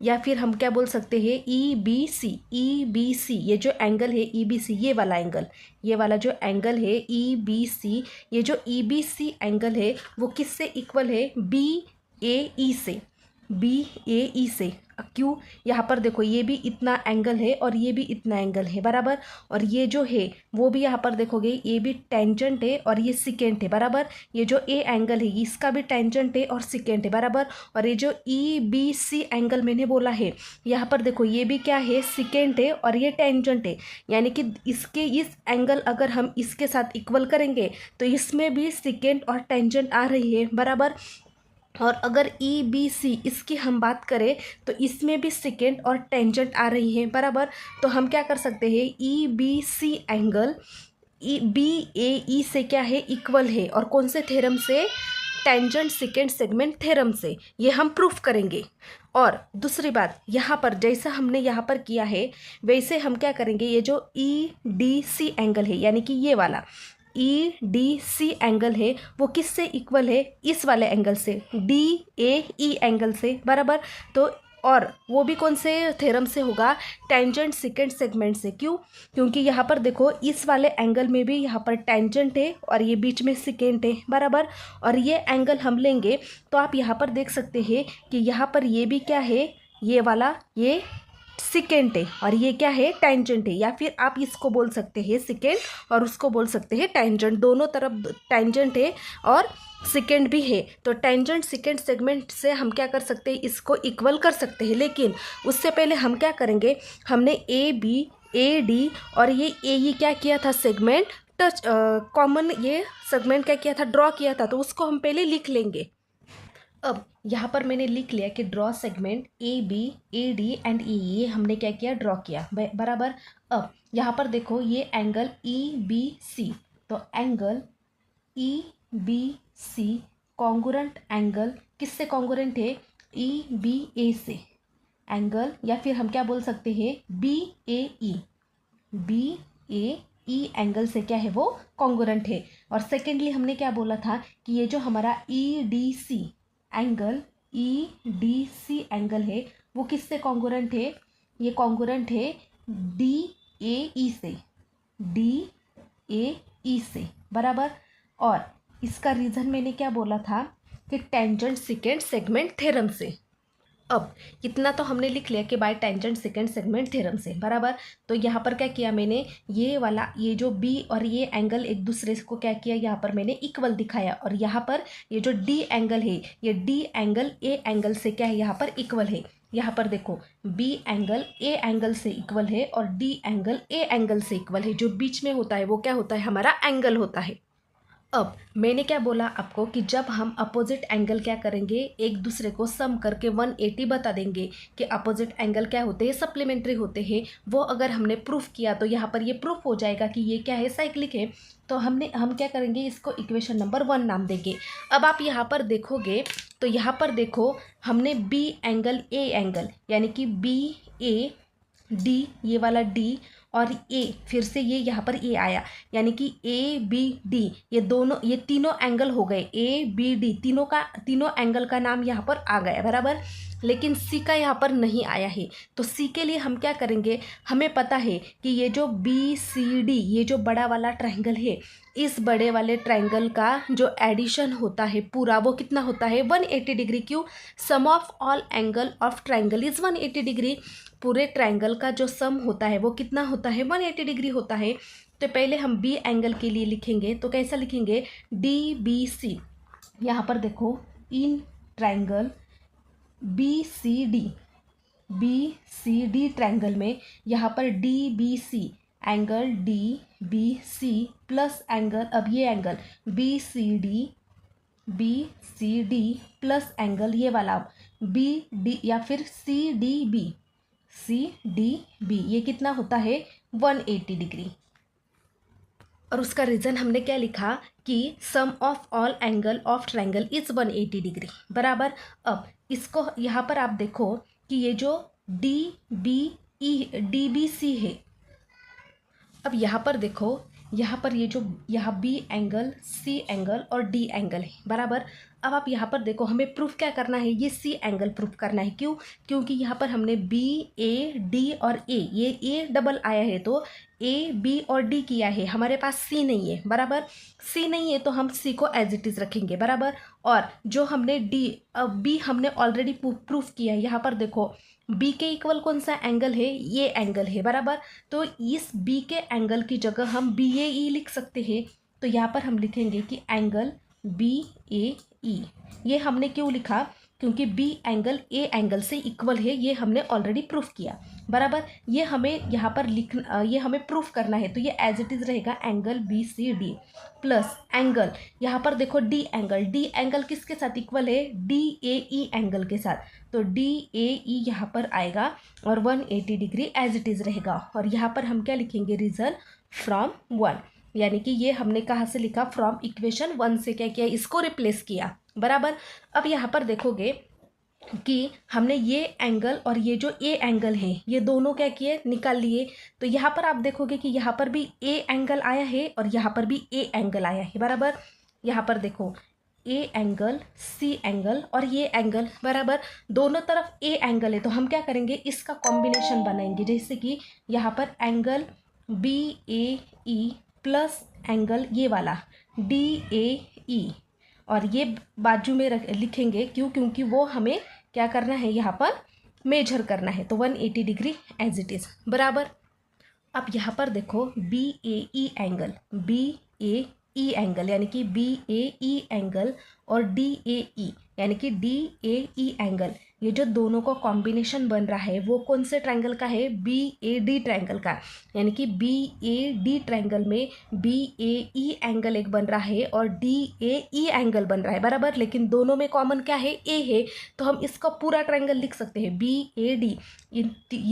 या फिर हम क्या बोल सकते हैं EBC ये जो एंगल है EBC, ये वाला एंगल, ये वाला जो एंगल है EBC, ये जो EBC एंगल है वो किससे इक्वल है, BAE से, BAE से। क्यों? यहाँ पर देखो ये भी इतना एंगल है और ये भी इतना एंगल है, बराबर। और ये जो है वो भी यहाँ पर देखोगे ये भी टेंजेंट है और ये सिकेंट है, बराबर। ये जो A एंगल है इसका भी टेंजेंट है और सिकेंट है, बराबर। और ये जो EBC एंगल मैंने बोला है यहाँ पर देखो ये भी क्या है, सिकेंट है और ये टेंजेंट है, यानी कि इसके इस एंगल अगर हम इसके साथ इक्वल करेंगे तो इसमें भी सिकेंट और टेंजेंट आ रही है, बराबर। और अगर EBC इसकी हम बात करें तो इसमें भी सेकेंड और टेंजेंट आ रही है, बराबर। तो हम क्या कर सकते हैं, EBC एंगल BAE से क्या है, इक्वल है। और कौन से थ्योरम से, टेंजेंट सेकेंड सेगमेंट थ्योरम से, ये हम प्रूफ करेंगे। और दूसरी बात, यहाँ पर जैसा हमने यहाँ पर किया है वैसे हम क्या करेंगे, ये जो EDC एंगल है यानी कि ये वाला EDC एंगल है वो किससे इक्वल है, इस वाले एंगल से, DAE एंगल से, बराबर। तो और वो भी कौन से थ्योरम से होगा, टेंजेंट सेकेंड सेगमेंट से। क्यों? क्योंकि यहाँ पर देखो इस वाले एंगल में भी यहाँ पर टेंजेंट है और ये बीच में सेकेंट है, बराबर। और ये एंगल हम लेंगे तो आप यहाँ पर देख सकते हैं कि यहाँ पर ये भी क्या है, ये वाला ये सिकेंट है और ये क्या है, टेंजेंट है। या फिर आप इसको बोल सकते हैं सिकेंट और उसको बोल सकते हैं टेंजेंट, दोनों तरफ टेंजेंट है और सिकेंट भी है। तो टेंजेंट सेकेंड सेगमेंट से हम क्या कर सकते हैं, इसको इक्वल कर सकते हैं। लेकिन उससे पहले हम क्या करेंगे, हमने AB AD और ये AE क्या किया था, सेगमेंट टच कॉमन ये सेगमेंट क्या किया था, ड्रॉ किया था। तो उसको हम पहले लिख लेंगे। अब यहाँ पर मैंने लिख लिया कि draw segment AB AD and EE, ये हमने क्या किया, ड्रॉ किया, बराबर। अब यहाँ पर देखो ये एंगल EBC, तो एंगल EBC कॉन्ग्रुएंट एंगल किससे कॉन्ग्रुएंट है, EBA से। एंगल या फिर हम क्या बोल सकते हैं, BAE एंगल से क्या है, वो कॉन्ग्रुएंट है। और सेकेंडली हमने क्या बोला था कि ये जो हमारा EDC एंगल EDC एंगल है वो किससे कॉन्ग्रुएंट है, ये कॉन्ग्रुएंट है DAE से, DAE से, बराबर। और इसका रीज़न मैंने क्या बोला था कि टेंजेंट सेकेंड सेगमेंट थ्योरम से। अब इतना तो हमने लिख लिया कि bye tangent second segment theorem से, बराबर। तो यहाँ पर क्या किया मैंने, ये वाला ये जो B और ये एंगल एक दूसरे को क्या किया, यहाँ पर मैंने इक्वल दिखाया। और यहाँ पर ये जो D एंगल है ये D एंगल A एंगल से क्या है, यहाँ पर इक्वल है। यहाँ पर देखो B एंगल A एंगल से इक्वल है और D एंगल A एंगल से इक्वल है। जो बीच में होता है वो क्या होता है, हमारा एंगल होता है। अब मैंने क्या बोला आपको कि जब हम अपोजिट एंगल क्या करेंगे, एक दूसरे को सम करके 180 बता देंगे कि अपोजिट एंगल क्या होते हैं, सप्लीमेंट्री होते हैं। वो अगर हमने प्रूफ किया तो यहाँ पर ये प्रूफ हो जाएगा कि ये क्या है, साइक्लिक है। तो हम क्या करेंगे, इसको इक्वेशन नंबर 1 नाम देंगे। अब आप यहाँ पर देखोगे तो यहाँ पर देखो हमने B एंगल A एंगल यानी कि BAD ये वाला D और A फिर से ये यहाँ पर A आया, यानी कि ABD ये दोनों ये तीनों एंगल हो गए, ABD तीनों एंगल का नाम यहाँ पर आ गया, बराबर। लेकिन सी का यहाँ पर नहीं आया है। तो सी के लिए हम क्या करेंगे, हमें पता है कि ये जो बी सी डी, ये जो बड़ा वाला ट्रायंगल है, इस बड़े वाले ट्रायंगल का जो एडिशन होता है पूरा, वो कितना होता है 180 डिग्री। क्यों, sum of all angle of triangle is 180 degree. पूरे ट्रायंगल का जो सम होता है वो कितना होता है 180 डिग्री होता है। तो पहले हम बी एंगल के लिए लिखेंगे, तो कैसा लिखेंगे, डी बी सी। यहाँ पर देखो, इन triangle B C D triangle में यहाँ पर D B C, angle D B C plus angle, अब ये angle B C D plus angle ये वाला बी डी या फिर सी डी बी, ये कितना होता है 180 डिग्री। और उसका रीज़न हमने क्या लिखा कि sum of all angle of triangle is 180 degree बराबर। अब इसको यहाँ पर आप देखो कि ये जो डी बी सी है, अब यहाँ पर देखो, यहाँ पर ये जो यहाँ बी एंगल, सी एंगल और डी एंगल है बराबर। अब आप यहाँ पर देखो, हमें प्रूफ क्या करना है, ये सी एंगल प्रूफ करना है। क्यों, क्योंकि यहाँ पर हमने बी ए डी और ए, ये ए डबल आया है तो ए बी और डी किया है, हमारे पास सी नहीं है बराबर। सी नहीं है तो हम सी को एज इट इज़ रखेंगे बराबर। और जो हमने डी बी हमने ऑलरेडी प्रूफ किया है। यहाँ पर देखो, बी के इक्वल कौन सा एंगल है, ये एंगल है बराबर। तो इस बी के एंगल की जगह हम बी ए ई लिख सकते हैं। तो यहाँ पर हम लिखेंगे कि एंगल बी ए ई। ये हमने क्यों लिखा, क्योंकि बी एंगल ए एंगल से इक्वल है, ये हमने ऑलरेडी प्रूफ किया बराबर। ये हमें यहाँ पर लिखना, ये हमें प्रूफ करना है, तो ये एज इट इज़ रहेगा angle B C D plus angle, यहाँ पर देखो डी एंगल किसके साथ इक्वल है, डी ए ई एंगल के साथ। तो डी ए ई यहाँ पर आएगा और 180 डिग्री एज इट इज़ रहेगा। और यहाँ पर हम क्या लिखेंगे, रीजन फ्रॉम 1, यानी कि ये हमने कहाँ से लिखा, फ्रॉम इक्वेशन 1 से क्या किया, इसको रिप्लेस किया बराबर। अब यहाँ पर देखोगे कि हमने ये एंगल और ये जो ए एंगल है, ये दोनों क्या किए, निकाल लिए। तो यहाँ पर आप देखोगे कि यहाँ पर भी ए एंगल आया है और यहाँ पर भी ए एंगल आया है बराबर। यहाँ पर देखो, ए एंगल, सी एंगल और ये एंगल बराबर, दोनों तरफ ए एंगल है। तो हम क्या करेंगे, इसका कॉम्बिनेशन बनाएंगे। जैसे कि यहाँ पर एंगल बी ए ई प्लस एंगल ये वाला डी ए ई, और ये बाजू में लिखेंगे। क्यों, क्योंकि वो हमें क्या करना है, यहाँ पर मेजर करना है। तो 180 डिग्री एज इट इज़ बराबर। अब यहाँ पर देखो, बी ए ई एंगल यानी कि बी ए ई एंगल और डी ए ई यानी कि डी ए ई एंगल, ये जो दोनों का कॉम्बिनेशन बन रहा है वो कौन से ट्रायंगल का है, बी ए डी ट्रायंगल का। यानी कि बी ए डी ट्रायंगल में बी ए ई एंगल एक बन रहा है और डी ए ई एंगल बन रहा है बराबर। लेकिन दोनों में कॉमन क्या है, ए है। तो हम इसका पूरा ट्रायंगल लिख सकते हैं बी ए डी।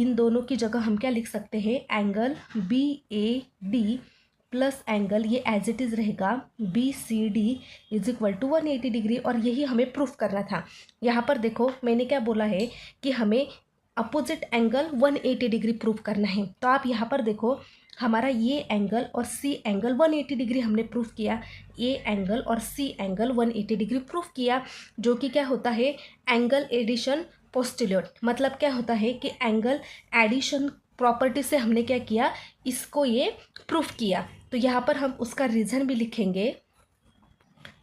इन दोनों की जगह हम क्या लिख सकते हैं, angle B A D plus angle ये एज इट इज़ रहेगा B C D is equal to 180 degree. और यही हमें प्रूफ करना था। यहाँ पर देखो, मैंने क्या बोला है कि हमें अपोजिट एंगल 180 डिग्री प्रूफ करना है। तो आप यहाँ पर देखो, हमारा ये एंगल और सी एंगल 180 डिग्री हमने प्रूफ किया, ए एंगल और सी एंगल 180 डिग्री प्रूफ किया, जो कि क्या होता है, एंगल एडिशन पोस्टीरियर। मतलब क्या होता है कि एंगल एडिशन प्रॉपर्टी से हमने क्या किया, इसको ये प्रूफ किया। तो यहाँ पर हम उसका रीज़न भी लिखेंगे।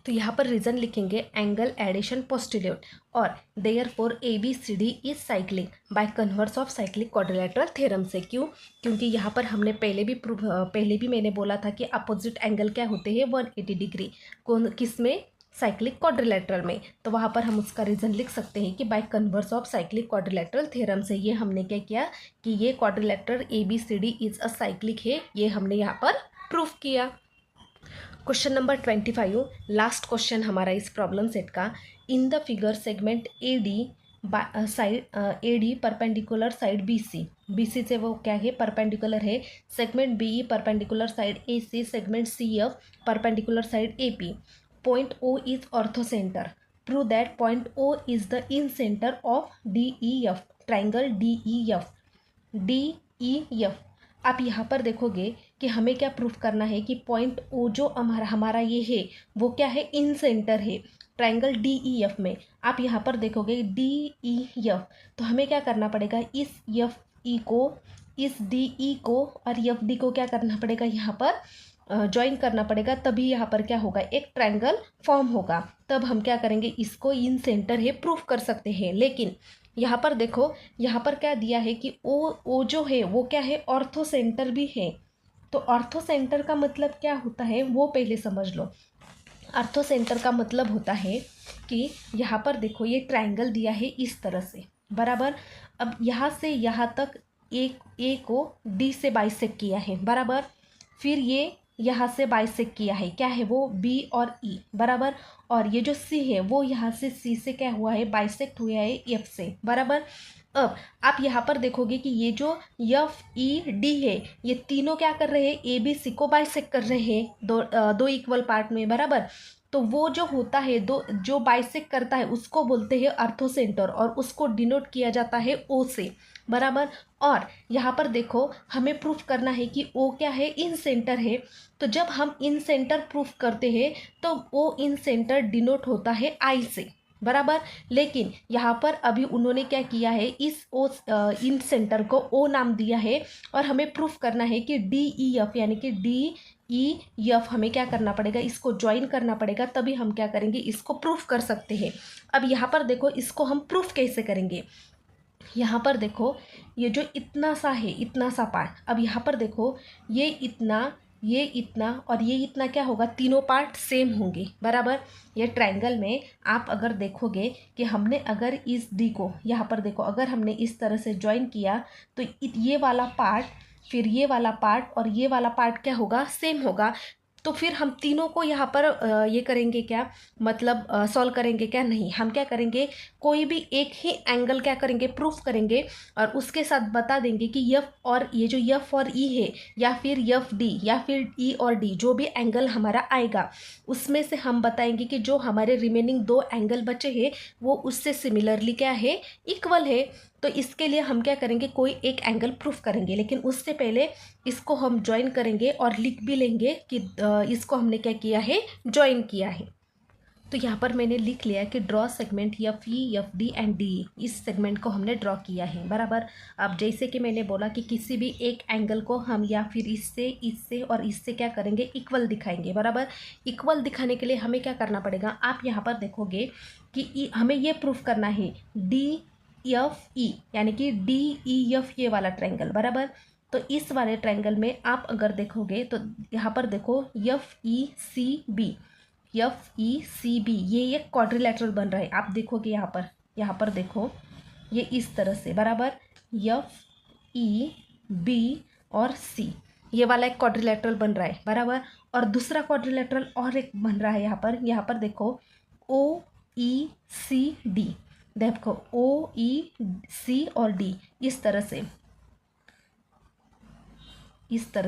तो यहाँ पर रीज़न लिखेंगे एंगल एडिशन पोस्टीरियर और therefore A B C D is cyclic by converse of cyclic quadrilateral theorem से। क्यों, क्योंकि यहाँ पर हमने पहले भी मैंने बोला था कि अपोजिट एंगल क्या होते हैं 180 डिग्री, किस में, साइक्लिक क्वाड्रिलेटरल में। तो वहाँ पर हम उसका रीज़न लिख सकते हैं कि by converse of cyclic quadrilateral theorem से ये हमने क्या किया कि ये quadrilateral A B C D is a cyclic है, ये हमने यहाँ पर प्रूफ किया। क्वेश्चन नंबर 25, लास्ट क्वेश्चन हमारा इस प्रॉब्लम सेट का। In the figure segment A D side A D perpendicular side B C से वो क्या है, परपेंडिकुलर है। Segment B E perpendicular side A C, segment C F perpendicular side A P. Point O is orthocenter. Prove that point O is the in-center of DEF, triangle DEF. DEF. आप यहाँ पर देखोगे कि हमें क्या proof करना है कि पॉइंट O जो हमारा ये है वो क्या है, इन सेंटर है। ट्राइंगल डी ई एफ में आप यहाँ पर देखोगे डी ई एफ, तो हमें क्या करना पड़ेगा, इस एफ ई को, इस डी ई को और एफ डी को क्या करना पड़ेगा, यहाँ पर ज्वाइन करना पड़ेगा, तभी यहाँ पर क्या होगा, एक ट्रायंगल फॉर्म होगा। तब हम क्या करेंगे, इसको इन सेंटर है प्रूफ कर सकते हैं। लेकिन यहाँ पर देखो, यहाँ पर क्या दिया है कि ओ जो है वो क्या है, ऑर्थो सेंटर भी है। तो ऑर्थो सेंटर का मतलब क्या होता है वो पहले समझ लो। ऑर्थो सेंटर का मतलब होता है कि यहाँ पर देखो ये ट्रायंगल दिया है इस तरह से, बराबर। अब यहाँ से यहाँ तक ए को डी से बाइसेक्ट किया है, बराबर। फिर ये यहाँ से बाइसेक्ट किया है, क्या है वो, बी और ई, बराबर। और ये जो सी है वो यहाँ से सी से क्या हुआ है, बाइसेक्ट हुआ है एफ से, बराबर। अब आप यहाँ पर देखोगे कि ये जो एफ ई डी है ये तीनों क्या कर रहे हैं, ए बी सी को बाइसेक्ट कर रहे हैं दो इक्वल पार्ट में, बराबर। तो वो जो होता है दो, जो बाइसेक्ट करता है उसको बोलते हैं ऑर्थोसेंटर और उसको डिनोट किया जाता है ओ से, बराबर। और यहाँ पर देखो हमें प्रूफ करना है कि ओ क्या है, इन सेंटर है। तो जब हम इन सेंटर प्रूफ करते हैं तो ओ इन सेंटर डिनोट होता है आई से, बराबर। लेकिन यहाँ पर अभी उन्होंने क्या किया है, इस ओ इन सेंटर को ओ नाम दिया है और हमें प्रूफ करना है कि डी ई एफ यानी कि डी ई एफ हमें क्या करना पड़ेगा, इसको ज्वाइन करना पड़ेगा, तभी हम क्या करेंगे, इसको प्रूफ कर सकते हैं। अब यहाँ पर देखो इसको हम प्रूफ कैसे करेंगे। यहाँ पर देखो ये जो इतना सा है, इतना सा पार्ट, अब यहाँ पर देखो ये इतना और ये इतना क्या होगा, तीनों पार्ट सेम होंगे, बराबर। ये ट्रायंगल में आप अगर देखोगे कि हमने अगर इस डी को यहाँ पर देखो, अगर हमने इस तरह से ज्वाइन किया तो ये वाला पार्ट, फिर ये वाला पार्ट और ये वाला पार्ट क्या होगा, सेम होगा। तो फिर हम तीनों को यहाँ पर ये करेंगे क्या, मतलब सॉल्व करेंगे क्या, नहीं, हम क्या करेंगे, कोई भी एक ही एंगल क्या करेंगे, प्रूफ करेंगे और उसके साथ बता देंगे कि एफ और ये जो एफ और ई है या फिर एफ डी या फिर ई और डी, जो भी एंगल हमारा आएगा उसमें से हम बताएंगे कि जो हमारे रिमेनिंग दो एंगल बचे हैं वो उससे सिमिलरली क्या है, इक्वल है। तो इसके लिए हम क्या करेंगे, कोई एक एंगल प्रूफ करेंगे, लेकिन उससे पहले इसको हम ज्वाइन करेंगे और लिख भी लेंगे कि इसको हमने क्या किया है, ज्वाइन किया है। तो यहाँ पर मैंने लिख लिया कि draw segment F E F D and D, इस सेगमेंट को हमने ड्रॉ किया है, बराबर। अब जैसे कि मैंने बोला कि किसी भी एक एंगल को हम या फिर इससे और इससे क्या करेंगे, इक्वल दिखाएंगे, बराबर। इक्वल दिखाने के लिए हमें क्या करना पड़ेगा, आप यहाँ पर देखोगे कि हमें ये प्रूफ करना है डी एफ ई यानी कि डी ई एफ ये वाला ट्रायंगल, बराबर। तो इस वाले ट्रायंगल में आप अगर देखोगे तो यहाँ पर देखो F E C B, F E C B ये एक क्वाड्रिलैटरल बन रहा है। आप देखोगे यहाँ पर देखो ये इस तरह से, बराबर। एफ ई बी और सी ये वाला एक क्वाड्रिलैटरल बन रहा है, बराबर। और दूसरा क्वाड्रिलैटरल और एक बन रहा है यहाँ पर देखो ओ ई सी डी, देखो ओ ई सी और डी इस तरह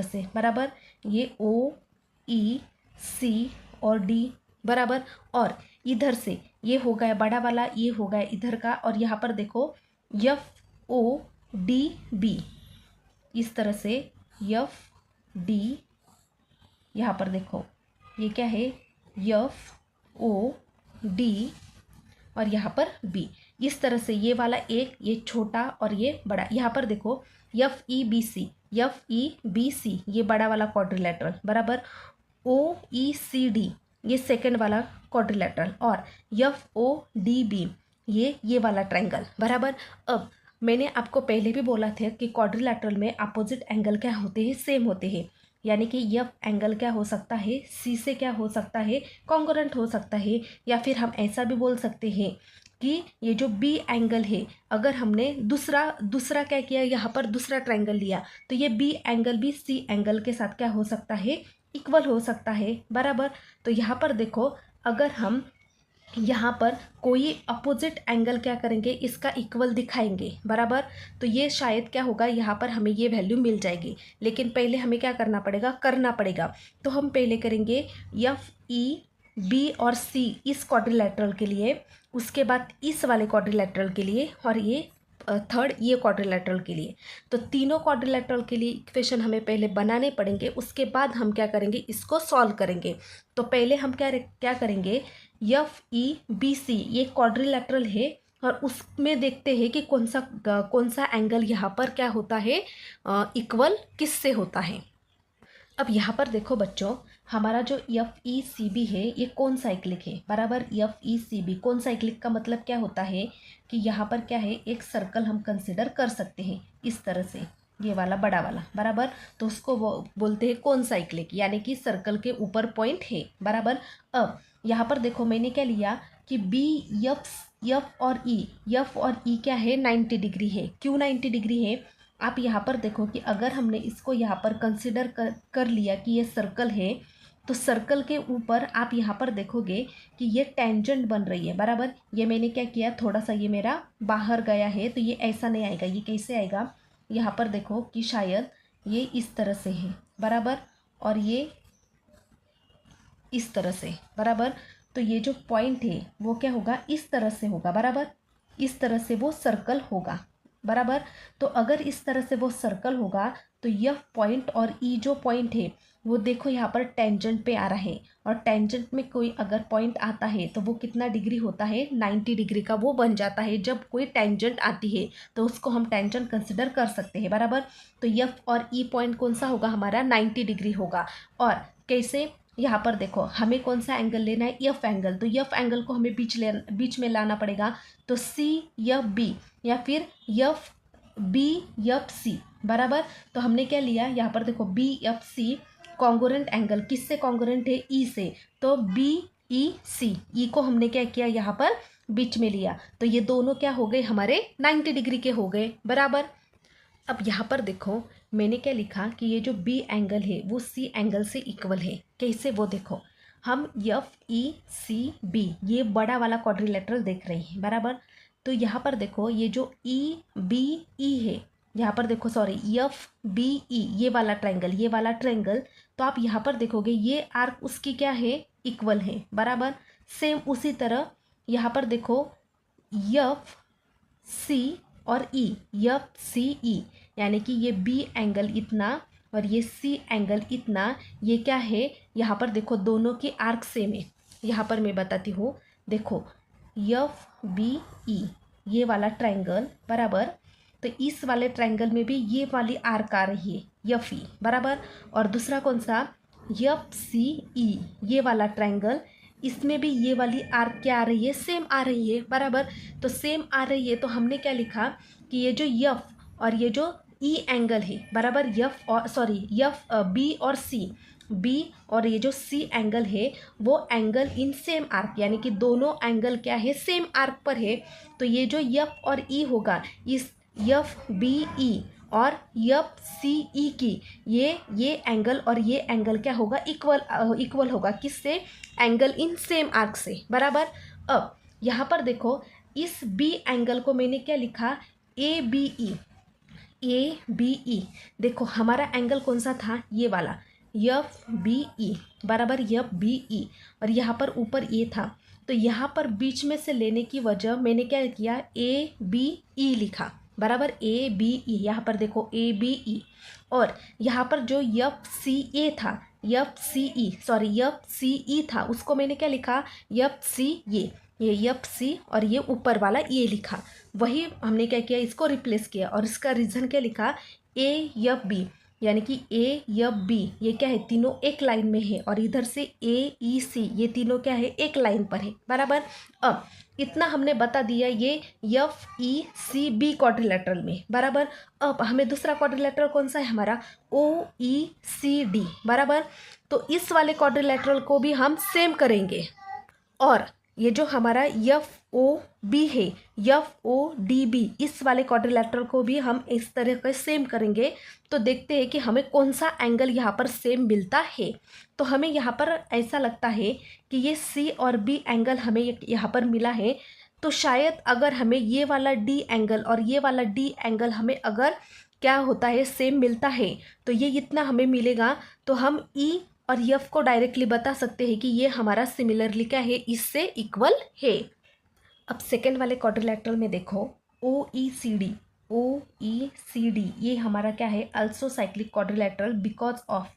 से, बराबर। ये ओ ई सी और डी, बराबर। और इधर से ये हो गया बड़ा वाला, ये हो गया इधर का, और यहाँ पर देखो एफ ओ डी बी इस तरह से, एफ डी, यहाँ पर देखो ये क्या है, एफ ओ डी और यहाँ पर बी, इस तरह से ये वाला एक, ये छोटा और ये बड़ा। यहाँ पर देखो एफ ई बी सी ये बड़ा वाला क्वाड्रिलैटरल, बराबर। ओ ई सी डी ये सेकंड वाला क्वाड्रिलैटरल और एफ ओ डी बी ये वाला ट्रायंगल, बराबर। अब मैंने आपको पहले भी बोला था कि क्वाड्रिलैटरल में अपोजिट एंगल क्या होते हैं, सेम होते हैं। यानी कि एफ एंगल क्या हो सकता है, सी से क्या हो सकता है, कॉन्ग्रुएंट हो सकता है। या फिर हम ऐसा भी बोल सकते हैं कि ये जो बी एंगल है, अगर हमने दूसरा क्या किया, यहाँ पर दूसरा ट्रायंगल लिया तो ये बी एंगल भी सी एंगल के साथ क्या हो सकता है, इक्वल हो सकता है, बराबर। तो यहाँ पर देखो अगर हम यहाँ पर कोई अपोजिट एंगल क्या करेंगे, इसका इक्वल दिखाएंगे, बराबर। तो ये शायद क्या होगा, यहाँ पर हमें ये वैल्यू मिल जाएगी। लेकिन पहले हमें क्या करना पड़ेगा, तो हम पहले करेंगे एफ ई बी और सी इस क्वाड्रिलैटरल के लिए, उसके बाद इस वाले क्वाड्रिलैटरल के लिए, और ये थर्ड ये क्वाड्रिलेटरल के लिए। तो तीनों क्वाड्रिलेटरल के लिए इक्वेशन हमें पहले बनाने पड़ेंगे, उसके बाद हम क्या करेंगे, इसको सॉल्व करेंगे। तो पहले हम क्या करेंगे, एफ ई बी सी ये क्वाड्रिलेटरल है और उसमें देखते हैं कि कौन सा एंगल यहाँ पर क्या होता है, इक्वल किससे होता है। अब यहाँ पर देखो बच्चों, हमारा जो एफ ई सी बी है ये कौन साइक्लिक है, बराबर। एफ ई सी बी कौन साइक्लिक का मतलब क्या होता है कि यहाँ पर क्या है, एक सर्कल हम कंसिडर कर सकते हैं इस तरह से, ये वाला बड़ा वाला, बराबर। तो उसको बोलते हैं कौन साइक्लिक, यानी कि सर्कल के ऊपर पॉइंट है, बराबर। अब यहाँ पर देखो मैंने क्या लिया कि बी एफ और ई क्या है, 90 डिग्री है। क्यों 90 डिग्री है, आप यहाँ पर देखो कि अगर हमने इसको यहाँ पर कंसिडर कर लिया कि ये सर्कल है, तो सर्कल के ऊपर आप यहाँ पर देखोगे कि ये टेंजेंट बन रही है, बराबर। ये मैंने क्या किया, थोड़ा सा ये मेरा बाहर गया है, तो ये ऐसा नहीं आएगा। ये कैसे आएगा, यहाँ पर देखो कि शायद ये इस तरह से है, बराबर, और ये इस तरह से, बराबर। तो ये जो पॉइंट है वो क्या होगा, इस तरह से होगा, बराबर। इस तरह से वो सर्कल होगा, बराबर। तो अगर इस तरह से वो सर्कल होगा तो यह पॉइंट और ई जो पॉइंट है वो देखो यहाँ पर टेंजेंट पे आ रहा है, और टेंजेंट में कोई अगर पॉइंट आता है तो वो कितना डिग्री होता है, 90 डिग्री का वो बन जाता है। जब कोई टेंजेंट आती है तो उसको हम टेंजेंट कंसिडर कर सकते हैं, बराबर। तो एफ और ई पॉइंट कौन सा होगा, हमारा 90 डिग्री होगा। और कैसे, यहाँ पर देखो हमें कौन सा एंगल लेना है, एफ एंगल। तो एफ एंगल को हमें बीच में लाना पड़ेगा। तो सी एफ बी या फिर एफ बी एफ सी, बराबर। तो हमने क्या लिया, यहाँ पर देखो B F C congruent angle, किससे कॉन्ग्रुएंट है, ई से। तो बी ई सी, ई को हमने क्या किया, यहाँ पर बीच में लिया। तो ये दोनों क्या हो गए, हमारे 90 डिग्री के हो गए, बराबर। अब यहाँ पर देखो मैंने क्या लिखा कि ये जो बी एंगल है वो सी एंगल से इक्वल है। कैसे, वो देखो, हम एफ ई सी बी ये बड़ा वाला क्वाड्रिलेटरल देख रहे हैं, बराबर। तो यहाँ पर देखो ये जो ई बी ई है, यहाँ पर देखो सॉरी एफ बी ई ये वाला ट्रायंगल, तो आप यहाँ पर देखोगे ये आर्क उसकी क्या है, इक्वल है, बराबर। सेम उसी तरह यहाँ पर देखो एफ सी और ई, एफ सी ई, यानी कि ये बी एंगल इतना और ये सी एंगल इतना, ये क्या है, यहाँ पर देखो दोनों की आर्क सेम है। यहाँ पर मैं बताती हूँ, देखो एफ बी ई ये वाला ट्रायंगल, बराबर। तो इस वाले ट्रायंगल में भी ये वाली आर्क आ रही है एफ ई, बराबर। और दूसरा कौन सा, एफ सी ई ये वाला ट्रायंगल, इसमें भी ये वाली आर्क क्या आ रही है, सेम आ रही है, बराबर। तो सेम आ रही है, तो हमने क्या लिखा कि ये जो एफ और ये जो ई एंगल है, बराबर, एफ और एफ बी और सी, बी और ये जो सी एंगल है वो एंगल इन सेम आर्क, यानी कि दोनों एंगल क्या है, सेम आर्क पर है। तो ये जो एफ और ई होगा, इस एफ बी ई और एफ सी ई की ये एंगल और ये एंगल क्या होगा, इक्वल होगा, किससे, एंगल इन सेम आर्क से, बराबर। अब यहाँ पर देखो इस बी एंगल को मैंने क्या लिखा, ए बी ई। देखो हमारा एंगल कौन सा था, ये वाला एफ बी ई, बराबर, एफ बी ई, और यहाँ पर ऊपर ए था। तो यहाँ पर बीच में से लेने की वजह मैंने क्या किया, ए बी ई लिखा, बराबर, ए बी ई। यहाँ पर देखो ए बी ई, और यहाँ पर जो एफ सी ए था, एफ सी ई था, उसको मैंने क्या लिखा, एफ सी ये एफ सी और ये ऊपर वाला ये लिखा। वही हमने क्या किया, इसको रिप्लेस किया और इसका रीज़न क्या लिखा, ए एफ बी, यानी कि ए एफ बी ये क्या है, तीनों एक लाइन में है, और इधर से ए ई सी ये तीनों क्या है, एक लाइन पर है, बराबर। अब इतना हमने बता दिया ये F E C B quadrilateral में, बराबर। अब हमें दूसरा क्वाड्रिलेटरल कौन सा है, हमारा ओ ई सी डी, बराबर। तो इस वाले क्वाड्रिलेटरल को भी हम सेम करेंगे, और ये जो हमारा एफ ओ बी है, एफ ओ डी बी, इस वाले क्वाड्रिलेटरल को भी हम इस तरह का सेम करेंगे। तो देखते हैं कि हमें कौन सा एंगल यहाँ पर सेम मिलता है। तो हमें यहाँ पर ऐसा लगता है कि ये सी और बी एंगल हमें यहाँ पर मिला है। तो शायद अगर हमें ये वाला डी एंगल और ये वाला डी एंगल हमें अगर क्या होता है, सेम मिलता है, तो ये इतना हमें मिलेगा, तो हम ई और एफ को डायरेक्टली बता सकते हैं कि ये हमारा सिमिलरली क्या है, इससे इक्वल है। अब सेकेंड वाले क्वाड्रिलेटरल में देखो, OECD ये हमारा क्या है, also cyclic quadrilateral because of,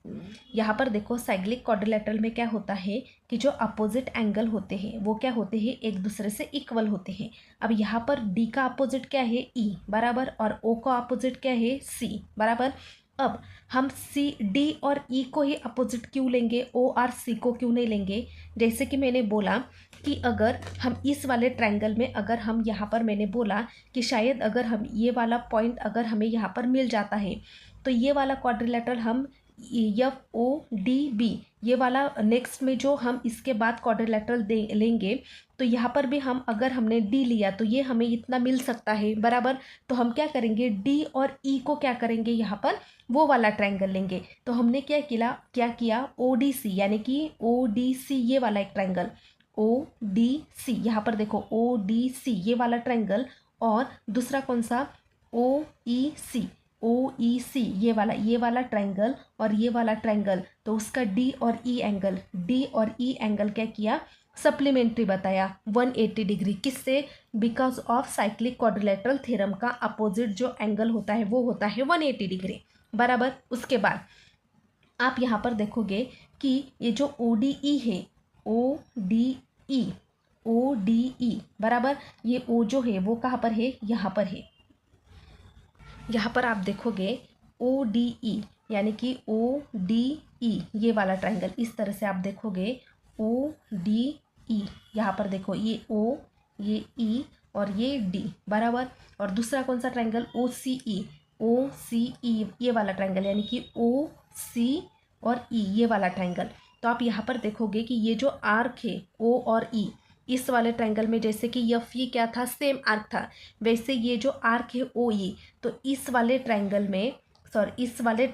यहाँ पर देखो साइक्लिक क्वाड्रिलेटरल में क्या होता है कि जो अपोजिट एंगल होते हैं वो क्या होते हैं, एक दूसरे से इक्वल होते हैं। अब यहाँ पर डी का अपोजिट क्या है, ई बराबर, और ओ का अपोजिट क्या है, सी बराबर। अब हम सी डी और ई को ही अपोजिट क्यों लेंगे, ओ और सी को क्यों नहीं लेंगे। जैसे कि मैंने बोला कि अगर हम इस वाले ट्रायंगल में, अगर हम यहाँ पर मैंने बोला कि शायद अगर हम ये वाला पॉइंट अगर हमें यहाँ पर मिल जाता है तो ये वाला क्वाड्रिलेटरल हम FODB ये वाला नेक्स्ट में जो हम इसके बाद क्वाड्रिलेटरल लेंगे तो यहाँ पर भी हम अगर हमने डी लिया तो ये हमें इतना मिल सकता है बराबर। तो हम क्या करेंगे, डी और ई को क्या करेंगे, यहाँ पर वो वाला ट्रायंगल लेंगे। तो हमने क्या किया ODC यानी कि ODC ये वाला एक ट्रायंगल, ODC यहाँ पर देखो ODC ये वाला ट्रायंगल, और दूसरा कौन सा, OEC ये वाला ट्रायंगल और ये वाला ट्रायंगल। तो उसका डी और ई एंगल क्या किया, सप्लीमेंट्री बताया 180 डिग्री। किससे, because of cyclic quadrilateral theorem का अपोजिट जो एंगल होता है वो होता है 180 डिग्री बराबर। उसके बाद आप यहाँ पर देखोगे कि ये जो ODE है, ODE बराबर, ये O जो है वो कहाँ पर है, यहाँ पर है। यहाँ पर आप देखोगे ODE यानी कि ODE ये वाला ट्रायंगल, इस तरह से आप देखोगे ODE, यहाँ पर देखो ये O ये E और ये D बराबर। और दूसरा कौन सा ट्रायंगल, OCE ये वाला ट्रायंगल यानी कि OC और E ये वाला ट्रायंगल। तो आप यहाँ पर देखोगे कि ये जो आर्क है O और E, इस वाले ट्रायंगल में जैसे कि एफ ये क्या था, सेम आर्क था, वैसे ये जो आर्क है OE, तो इस वाले ट्रायंगल में और इस वाले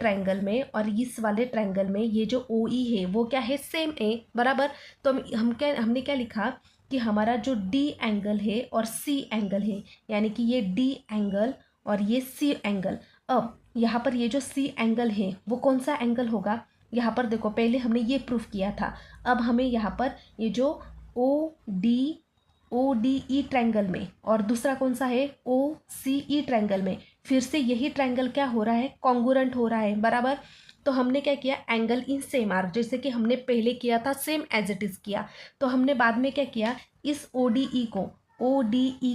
ट्रायंगल में ये जो OE है वो क्या है, सेम है बराबर। तो हमने क्या लिखा कि हमारा जो D एंगल है और C एंगल है, यानी कि ये D एंगल और ये C एंगल। अब यहाँ पर ये जो C एंगल है वो कौन सा एंगल होगा, यहाँ पर देखो पहले हमने ये प्रूफ किया था। अब हमें यहाँ पर ये जो ODE ट्रायंगल में और दूसरा कौन सा है, OCE ट्रायंगल में फिर से यही ट्रायंगल क्या हो रहा है, कॉन्ग्रुएंट हो रहा है बराबर। तो हमने क्या किया, एंगल इन सेम आर्क, जैसे कि हमने पहले किया था सेम एज इट इज़ किया। तो हमने बाद में क्या किया, इस ODE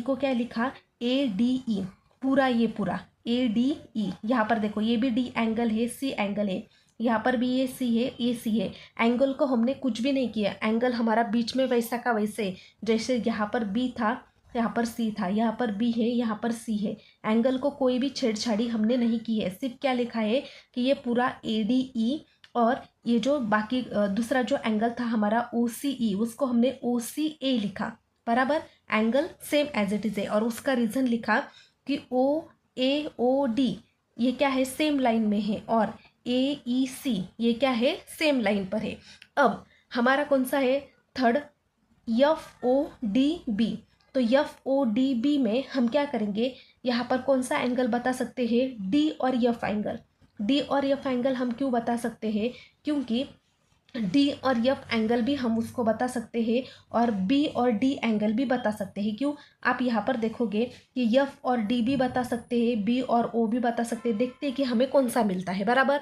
को क्या लिखा, ADE पूरा, ये पूरा ADE। यहाँ पर देखो ये भी D एंगल है, C एंगल है, यहाँ पर भी ये C है, ये C है। एंगल को हमने कुछ भी नहीं किया, एंगल हमारा बीच में वैसा का वैसे, जैसे यहाँ पर B था यहाँ पर C था, यहाँ पर B है यहाँ पर C है। एंगल को कोई भी छेड़छाड़ी हमने नहीं की है, सिर्फ क्या लिखा है कि ये पूरा ADE और ये जो बाकी दूसरा जो एंगल था हमारा OCE, उसको हमने OCA लिखा बराबर। Angle same as it is है, और उसका रीज़न लिखा कि OAOD ये क्या है, सेम लाइन में है, और AEC ये क्या है, सेम लाइन पर है। अब हमारा कौन सा है, थर्ड FODB। तो FODB में हम क्या करेंगे, यहाँ पर कौन सा एंगल बता सकते हैं, D और F एंगल। D और F एंगल हम क्यों बता सकते हैं, क्योंकि D और F एंगल भी हम उसको बता सकते हैं और B और D एंगल भी बता सकते हैं। क्यों, आप यहाँ पर देखोगे कि F और D भी बता सकते हैं, B और O भी बता सकते हैं। देखते हैं कि हमें कौन सा मिलता है बराबर।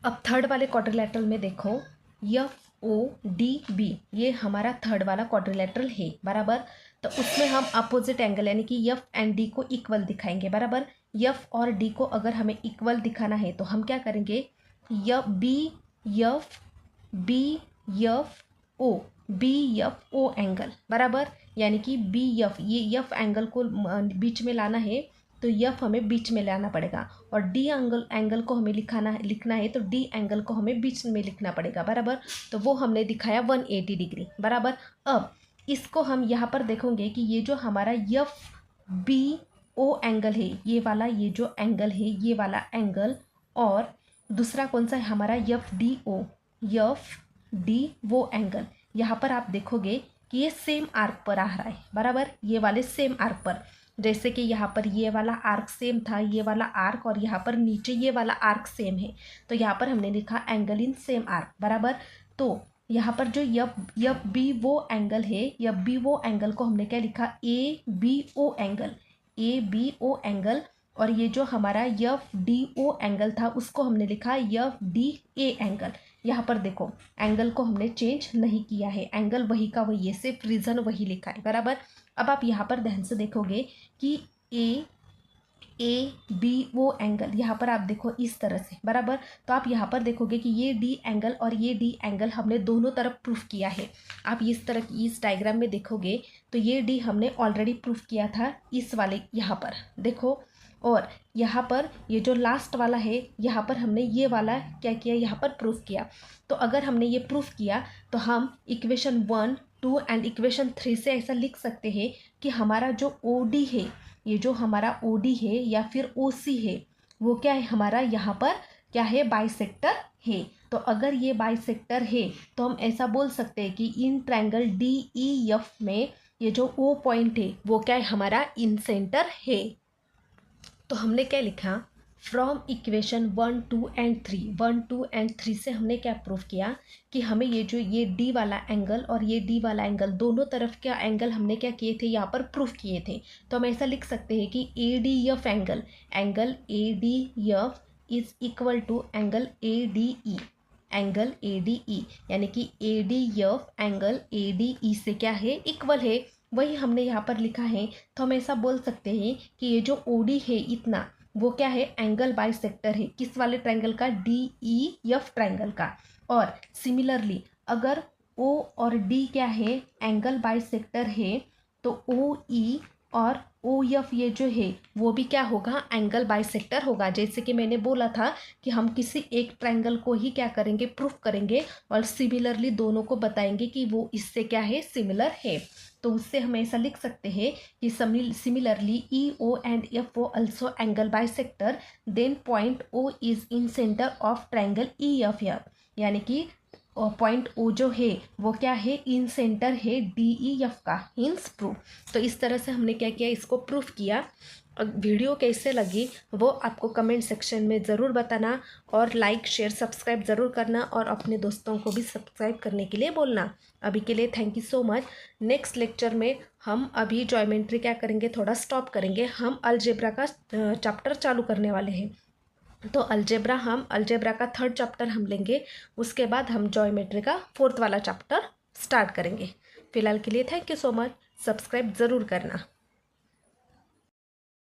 अब थर्ड वाले क्वाड्रिलेटरल में देखो FODB ये हमारा थर्ड वाला क्वाड्रिलेटरल है बराबर। तो उसमें हम अपोजिट एंगल यानी कि F एंड D को इक्वल दिखाएंगे बराबर। F और D को अगर हमें इक्वल दिखाना है तो हम क्या करेंगे, BFO एंगल बराबर, यानी कि BF ये F एंगल को बीच में लाना है तो F हमें बीच में लाना पड़ेगा, और D एंगल को हमें लिखना है तो D एंगल को हमें बीच में लिखना पड़ेगा बराबर। तो वो हमने दिखाया 180 डिग्री बराबर। अब इसको हम यहाँ पर देखोगे कि ये जो हमारा FBO एंगल है, ये वाला ये जो एंगल है ये वाला एंगल, और दूसरा कौन सा है हमारा FD वो एंगल। यहाँ पर आप देखोगे कि ये सेम आर्क पर आ रहा है बराबर, ये वाले सेम आर्क पर। जैसे कि यहाँ पर ये वाला आर्क सेम था, ये वाला आर्क, और यहाँ पर नीचे ये वाला आर्क सेम है, तो यहाँ पर हमने लिखा एंगल इन सेम आर्क बराबर। तो यहाँ पर जो FB वो एंगल है, FB वो एंगल को हमने क्या लिखा, ABO angle. A B O angle, और ये जो हमारा एफ डी ओ एंगल था उसको हमने लिखा एफ डी ए एंगल। यहाँ पर देखो एंगल को हमने चेंज नहीं किया है, एंगल वही का वही है, सिर्फ रीज़न वही लिखा है, बराबर। अब आप यहाँ पर ध्यान से देखोगे कि ए बी ओ एंगल, यहाँ पर आप देखो इस तरह से, बराबर। तो आप यहाँ पर देखोगे कि ये डी एंगल और ये डी एंगल हमने दोनों तरफ प्रूफ किया है। आप इस तरह की इस डायग्राम में देखोगे तो ये डी हमने ऑलरेडी प्रूफ किया था इस वाले यहाँ पर देखो, और यहाँ पर ये जो लास्ट वाला है यहाँ पर हमने ये वाला क्या किया, यहाँ पर प्रूफ किया। तो अगर हमने ये प्रूफ किया तो हम इक्वेशन 1, 2 एंड इक्वेशन 3 से ऐसा लिख सकते हैं कि हमारा जो ओ डी है, ये जो हमारा ओ डी है या फिर ओ सी है, वो क्या है, हमारा यहाँ पर क्या है, बाइसेक्टर है। तो अगर ये बाइसेक्टर है तो हम ऐसा बोल सकते हैं कि in triangle D E F में ये जो ओ पॉइंट है वो क्या है, हमारा इन सेंटर है। तो हमने क्या लिखा, फ्रॉम इक्वेशन 1, 2 एंड 3, 1, 2 एंड 3 से हमने क्या प्रूफ किया कि हमें ये जो ये डी वाला एंगल और ये डी वाला एंगल दोनों तरफ का एंगल हमने क्या किए थे, यहाँ पर प्रूफ किए थे। तो हम ऐसा लिख सकते हैं कि A D F angle, angle A D F is equal to angle A D E, angle A D E, यानी कि A D F angle A D E से क्या है, इक्वल है। वही हमने यहाँ पर लिखा है। तो हम ऐसा बोल सकते हैं कि ये जो ओ डी है इतना, वो क्या है, एंगल बाइसेक्टर है, किस वाले ट्रायंगल का, डी ई एफ ट्रायंगल का। और सिमिलरली अगर ओ और डी क्या है, एंगल बाइसेक्टर है, तो ओ ई और ओ एफ ये जो है वो भी क्या होगा, एंगल बाइसेक्टर होगा। जैसे कि मैंने बोला था कि हम किसी एक ट्रायंगल को ही क्या करेंगे, प्रूफ करेंगे, और सिमिलरली दोनों को बताएंगे कि वो इससे क्या है, सिमिलर है। तो उससे हम ऐसा लिख सकते हैं कि similarly E O and F O also angle bisector, then point O is incentre of triangle E F F, यानी कि पॉइंट ओ जो है वो क्या है, इन सेंटर है डी ई एफ का, हिंस प्रूफ। तो इस तरह से हमने क्या किया, इसको प्रूफ किया। वीडियो कैसे लगी वो आपको कमेंट सेक्शन में ज़रूर बताना, और लाइक शेयर सब्सक्राइब ज़रूर करना, और अपने दोस्तों को भी सब्सक्राइब करने के लिए बोलना। अभी के लिए thank you so much. Next lecture में हम अभी ज्योमेट्री क्या करेंगे, थोड़ा स्टॉप करेंगे, हम अलजेब्रा का चैप्टर चालू करने वाले हैं। तो अलजेब्रा का 3rd चैप्टर हम लेंगे, उसके बाद हम ज्योमेट्री का 4th वाला चैप्टर स्टार्ट करेंगे। फिलहाल के लिए thank you so much, subscribe ज़रूर करना।